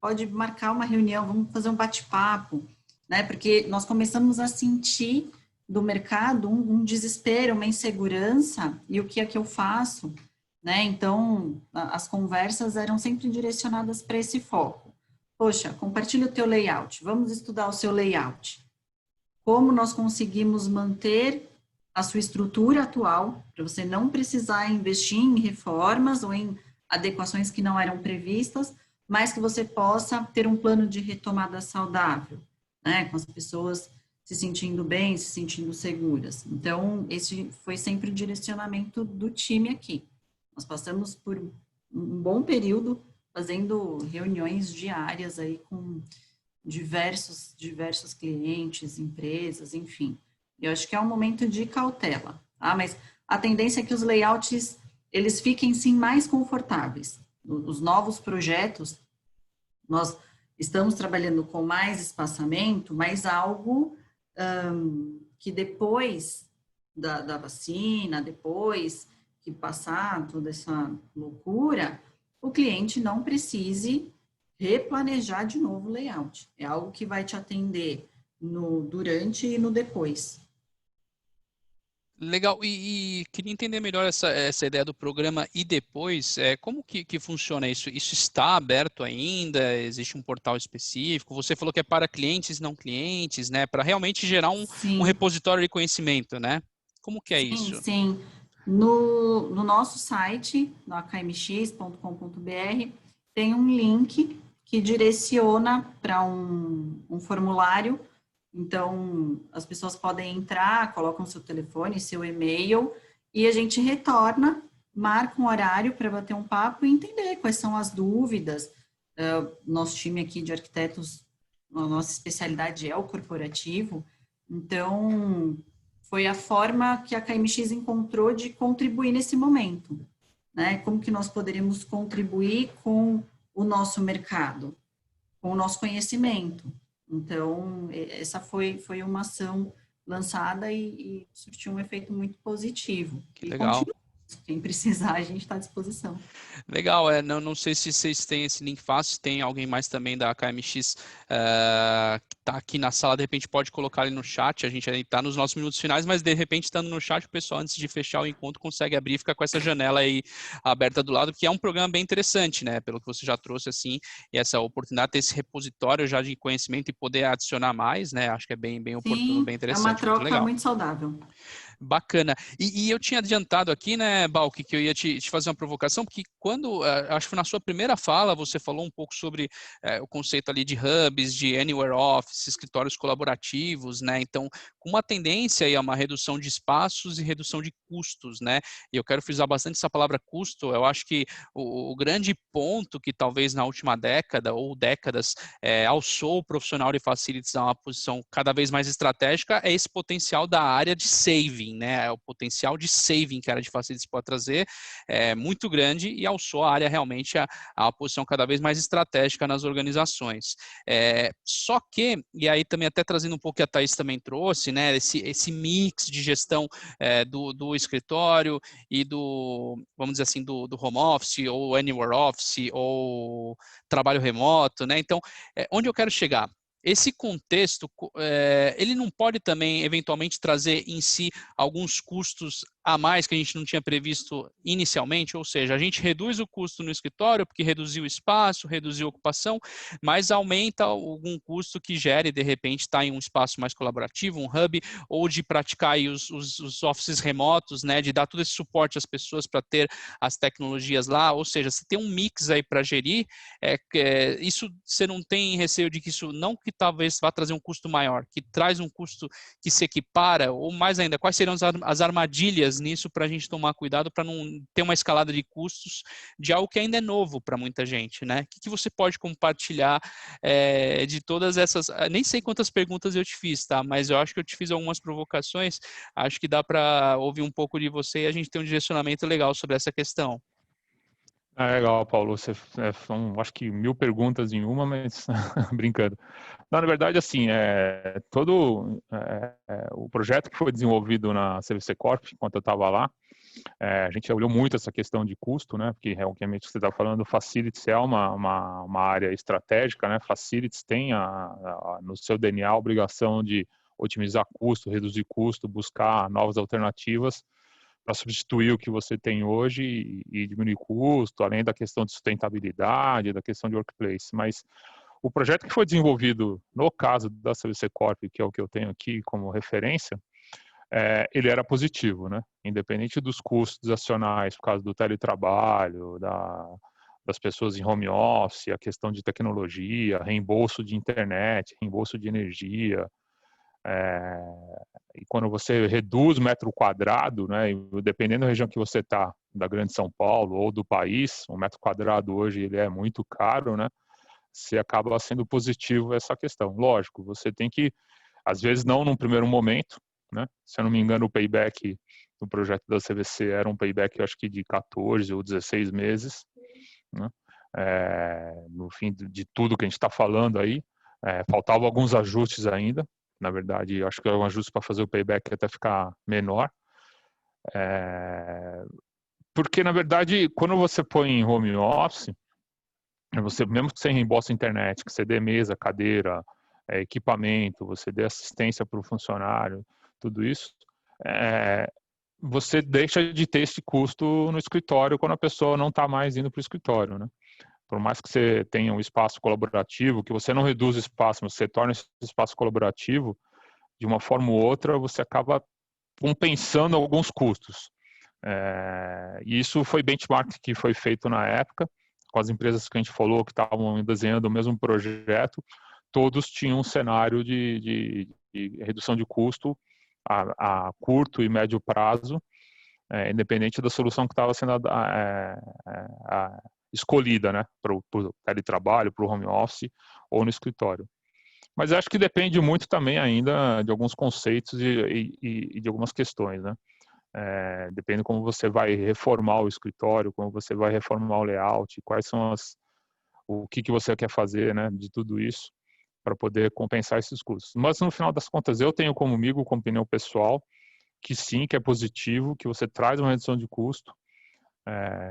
pode marcar uma reunião, vamos fazer um bate-papo, né? Porque nós começamos a sentir do mercado um desespero, uma insegurança, e o que é que eu faço? Né? Então, as conversas eram sempre direcionadas para esse foco. Poxa, compartilha o teu layout, vamos estudar o seu layout. Como nós conseguimos manter a sua estrutura atual, para você não precisar investir em reformas ou em adequações que não eram previstas, mas que você possa ter um plano de retomada saudável, né, com as pessoas se sentindo bem, se sentindo seguras. Então, esse foi sempre o direcionamento do time aqui. Nós passamos por um bom período fazendo reuniões diárias aí com diversos clientes, empresas, enfim. Eu acho que é um momento de cautela, tá? Mas a tendência é que os layouts, eles fiquem, sim, mais confortáveis. Os novos projetos, nós estamos trabalhando com mais espaçamento, mas algo que depois da vacina, depois que passar toda essa loucura, o cliente não precise replanejar de novo o layout. É algo que vai te atender no durante e no depois. Legal, e queria entender melhor essa ideia do programa e depois, como que funciona isso? Isso está aberto ainda? Existe um portal específico? Você falou que é para clientes e não clientes, né? Para realmente gerar um repositório de conhecimento, né? Como que é isso? Sim. No nosso site, no akmx.com.br, tem um link que direciona para um formulário. Então, as pessoas podem entrar, colocam seu telefone, seu e-mail, e a gente retorna, marca um horário para bater um papo e entender quais são as dúvidas. Nosso time aqui de arquitetos, a nossa especialidade é o corporativo, então foi a forma que a KMX encontrou de contribuir nesse momento, né? Como que nós poderíamos contribuir com o nosso mercado, com o nosso conhecimento. Então, essa foi uma ação lançada e surtiu um efeito muito positivo. Que legal. Quem precisar, a gente está à disposição. Legal, não sei se vocês têm esse link fácil, se tem alguém mais também da KMX que está aqui na sala, de repente pode colocar ali no chat, a gente aí está nos nossos minutos finais, mas de repente estando no chat, o pessoal antes de fechar o encontro consegue abrir e ficar com essa janela aí aberta do lado, que é um programa bem interessante, né, pelo que você já trouxe assim, e essa oportunidade de ter esse repositório já de conhecimento e poder adicionar mais, né, acho que é bem oportuno, bem interessante. É uma troca muito saudável. Bacana. E eu tinha adiantado aqui, né, Balk, que eu ia te fazer uma provocação, porque quando, acho que na sua primeira fala, você falou um pouco sobre o conceito ali de hubs, de anywhere office, escritórios colaborativos, né, então, com uma tendência aí a uma redução de espaços e redução de custos, né, e eu quero frisar bastante essa palavra custo, eu acho que o grande ponto que talvez na última década ou décadas alçou o profissional de facilities a uma posição cada vez mais estratégica é esse potencial da área de saving, né? O potencial de saving que a área de facilities pode trazer é muito grande e alçou a área realmente a uma posição cada vez mais estratégica nas organizações. Só que, e aí também até trazendo um pouco que a Thaís também trouxe, né? Esse mix de gestão do escritório e vamos dizer assim, do home office ou anywhere office ou trabalho remoto, né? Então, onde eu quero chegar? Esse contexto, ele não pode também, eventualmente, trazer em si alguns custos a mais que a gente não tinha previsto inicialmente, ou seja, a gente reduz o custo no escritório porque reduziu o espaço, reduziu a ocupação, mas aumenta algum custo que gere, de repente, estar em um espaço mais colaborativo, um hub, ou de praticar aí os offices remotos, né, de dar todo esse suporte às pessoas para ter as tecnologias lá, ou seja, você tem um mix aí para gerir, isso você não tem receio de que isso não que talvez vá trazer um custo maior, que traz um custo que se equipara, ou mais ainda, quais seriam as armadilhas nisso para a gente tomar cuidado para não ter uma escalada de custos de algo que ainda é novo para muita gente, né? O que você pode compartilhar de todas essas, nem sei quantas perguntas eu te fiz, tá? Mas eu acho que eu te fiz algumas provocações, acho que dá para ouvir um pouco de você e a gente ter um direcionamento legal sobre essa questão. Legal, Paulo. São, acho que 1000 perguntas em uma, mas brincando. Não, na verdade, assim, todo o projeto que foi desenvolvido na CVC Corp, enquanto eu estava lá, a gente olhou muito essa questão de custo, né? Porque realmente você está falando, Facilities é uma área estratégica, né? Facilities tem no seu DNA a obrigação de otimizar custo, reduzir custo, buscar novas alternativas para substituir o que você tem hoje e diminuir custo, além da questão de sustentabilidade, da questão de workplace. Mas o projeto que foi desenvolvido no caso da CVC Corp, que é o que eu tenho aqui como referência, ele era positivo, né? Independente dos custos adicionais por causa do teletrabalho, das pessoas em home office, a questão de tecnologia, reembolso de internet, reembolso de energia. E quando você reduz o metro quadrado, né, dependendo da região que você está, da Grande São Paulo ou do país, o metro quadrado hoje ele é muito caro, né? Você acaba sendo positivo essa questão. Lógico, você tem que, às vezes não num primeiro momento, né? Se eu não me engano, o payback do projeto da CVC era um payback, eu acho que de 14 ou 16 meses, né? No fim de tudo que a gente está falando aí, faltavam alguns ajustes ainda. Na verdade, eu acho que é um ajuste para fazer o payback até ficar menor. Porque, na verdade, quando você põe em home office, você, mesmo que você reembolse a internet, que você dê mesa, cadeira, equipamento, você dê assistência para o funcionário, tudo isso, você deixa de ter esse custo no escritório quando a pessoa não está mais indo para o escritório, né? Por mais que você tenha um espaço colaborativo, que você não reduz o espaço, mas você torna esse espaço colaborativo, de uma forma ou outra, você acaba compensando alguns custos. E isso foi benchmark que foi feito na época, com as empresas que a gente falou que estavam desenhando o mesmo projeto, todos tinham um cenário de redução de custo a curto e médio prazo, independente da solução que estava sendo escolhida, né, para o teletrabalho, para o home office ou no escritório. Mas acho que depende muito também ainda de alguns conceitos e de algumas questões, né? Depende como você vai reformar o escritório, como você vai reformar o layout, quais são o que você quer fazer, né, de tudo isso para poder compensar esses custos. Mas no final das contas eu tenho comigo, como opinião pessoal, que sim, que é positivo, que você traz uma redução de custo,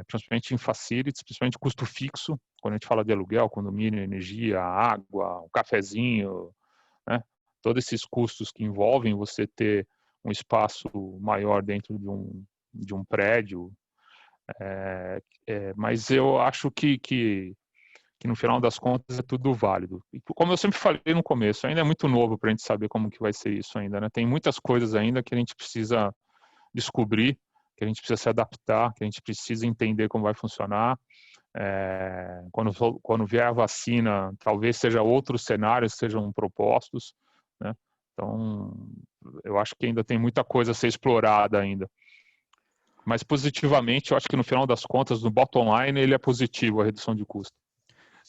principalmente em facilities, principalmente custo fixo, quando a gente fala de aluguel, condomínio, energia, água, um cafezinho, né? Todos esses custos que envolvem você ter um espaço maior dentro de um prédio. Mas eu acho que no final das contas é tudo válido. E como eu sempre falei no começo, ainda é muito novo para a gente saber como que vai ser isso ainda, né? Tem muitas coisas ainda que a gente precisa descobrir, que a gente precisa se adaptar, que a gente precisa entender como vai funcionar. Quando vier a vacina, talvez seja outros cenários sejam propostos, né? Então, eu acho que ainda tem muita coisa a ser explorada ainda. Mas positivamente, eu acho que no final das contas, no bottom line, ele é positivo, a redução de custo.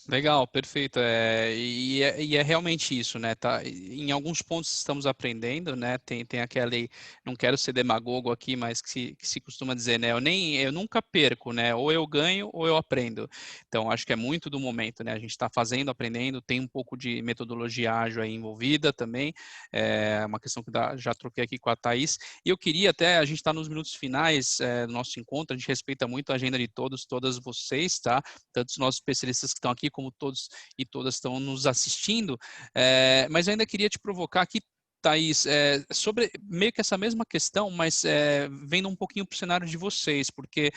Legal, perfeito. E é realmente isso, né? Tá, em alguns pontos estamos aprendendo, né? Tem aquele, não quero ser demagogo aqui, mas que se costuma dizer, né? Eu nunca perco, né? Ou eu ganho ou eu aprendo. Então, acho que é muito do momento, né? A gente está fazendo, aprendendo, tem um pouco de metodologia ágil aí envolvida também. É uma questão que já troquei aqui com a Thaís. E eu queria até, a gente está nos minutos finais do nosso encontro, a gente respeita muito a agenda de todas vocês, tá? Tanto os nossos especialistas que estão aqui, como todos e todas estão nos assistindo, mas eu ainda queria te provocar aqui, Thaís, sobre meio que essa mesma questão, mas vendo um pouquinho para o cenário de vocês, porque,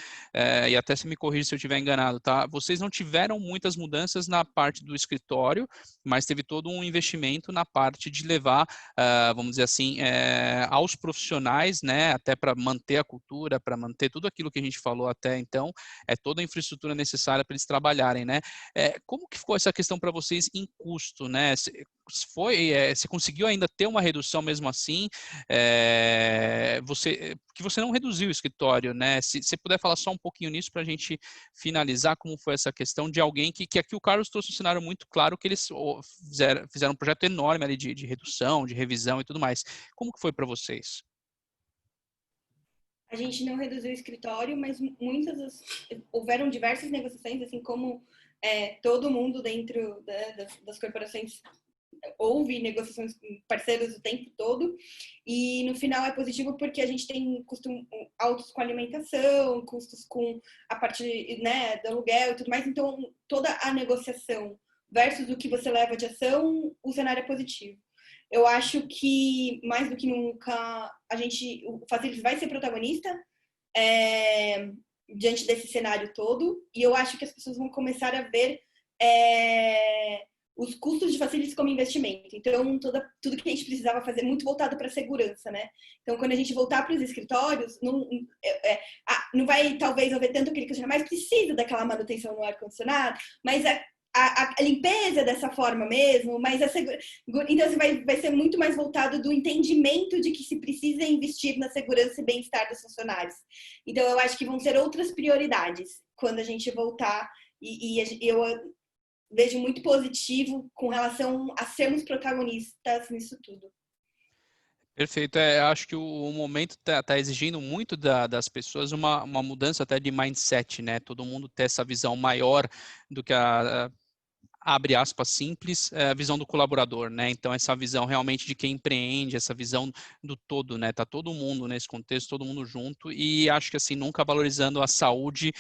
e até se me corrija se eu estiver enganado, tá? Vocês não tiveram muitas mudanças na parte do escritório, mas teve todo um investimento na parte de levar, vamos dizer assim, aos profissionais, né, até para manter a cultura, para manter tudo aquilo que a gente falou até então, toda a infraestrutura necessária para eles trabalharem, né? Como que ficou essa questão para vocês em custo, né? Você conseguiu ainda ter uma redução mesmo assim? Porque você não reduziu o escritório, né? Se você puder falar só um pouquinho nisso para a gente finalizar, como foi essa questão de alguém que aqui o Carlos trouxe um cenário muito claro que eles fizeram um projeto enorme ali de redução, de revisão e tudo mais. Como que foi para vocês? A gente não reduziu o escritório, mas houveram diversas negociações, assim como todo mundo dentro das corporações houve negociações com parceiros o tempo todo, e no final é positivo porque a gente tem custos altos com alimentação, custos com a parte, né, do aluguel e tudo mais, então toda a negociação versus o que você leva de ação, o cenário é positivo. Eu acho que, mais do que nunca, o Facilities vai ser protagonista diante desse cenário todo, e eu acho que as pessoas vão começar a ver os custos de facilities como investimento. Então, tudo que a gente precisava fazer muito voltado para a segurança, né? Então, quando a gente voltar para os escritórios, não vai talvez haver tanto aquele que mais precisa daquela manutenção no ar-condicionado, mas a limpeza dessa forma mesmo, mas então vai ser muito mais voltado do entendimento de que se precisa investir na segurança e bem-estar dos funcionários. Então, eu acho que vão ser outras prioridades quando a gente voltar, e eu vejo muito positivo com relação a sermos protagonistas nisso tudo. Perfeito. Acho que o momento tá exigindo muito das pessoas uma mudança até de mindset, né? Todo mundo ter essa visão maior do que abre aspas, simples, a visão do colaborador, né? Então, essa visão realmente de quem empreende, essa visão do todo, né? Tá todo mundo nesse contexto, todo mundo junto, e acho que, assim, nunca valorizando a saúde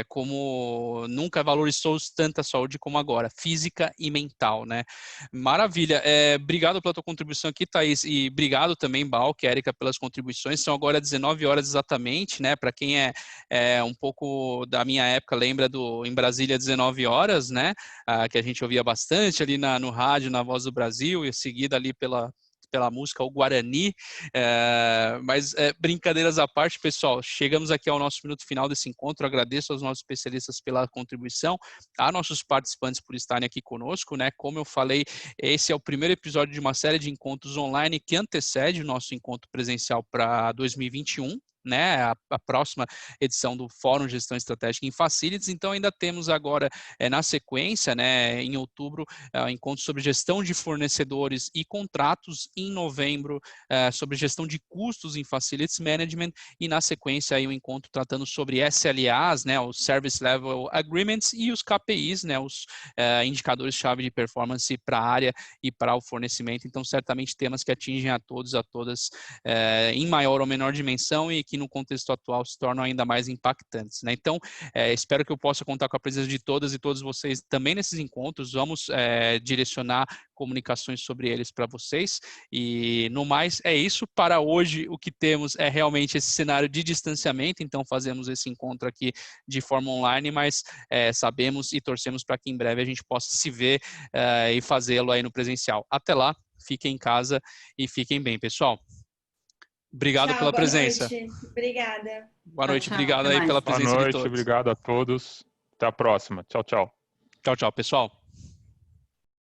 como nunca valorizou tanto a saúde como agora, física e mental, né? Maravilha. Obrigado pela tua contribuição aqui, Thaís, e obrigado também, Balk, Érica, pelas contribuições. São agora 19 horas exatamente, né? Para quem é um pouco da minha época, lembra em Brasília, 19 horas, né? Que a gente ouvia bastante ali no rádio, na Voz do Brasil, e seguida ali pela música, o Guarani, mas brincadeiras à parte, pessoal, chegamos aqui ao nosso minuto final desse encontro. Agradeço aos nossos especialistas pela contribuição, a nossos participantes por estarem aqui conosco, né? Como eu falei, esse é o primeiro episódio de uma série de encontros online que antecede o nosso encontro presencial para 2021, né, a próxima edição do Fórum Gestão Estratégica em Facilities. Então, ainda temos agora, na sequência, né, em outubro, encontro sobre gestão de fornecedores e contratos, em novembro, sobre gestão de custos em Facilities Management, e na sequência aí um encontro tratando sobre SLAs, né, os Service Level Agreements, e os KPIs, né, os indicadores-chave de performance para a área e para o fornecimento. Então, certamente temas que atingem a todos, a todas, em maior ou menor dimensão, e que no contexto atual se tornam ainda mais impactantes, né? Então, espero que eu possa contar com a presença de todas e todos vocês também nesses encontros. Vamos direcionar comunicações sobre eles para vocês, e no mais é isso. Para hoje o que temos é realmente esse cenário de distanciamento, então fazemos esse encontro aqui de forma online, mas sabemos e torcemos para que em breve a gente possa se ver e fazê-lo aí no presencial. Até lá, fiquem em casa e fiquem bem, pessoal. Obrigado Tchau, pela boa presença. noite. Obrigada. Boa noite, Tchau, obrigado até aí mais. pela Boa presença de noite, todos. obrigado a todos. Até a próxima. Tchau, tchau. Tchau, tchau, pessoal.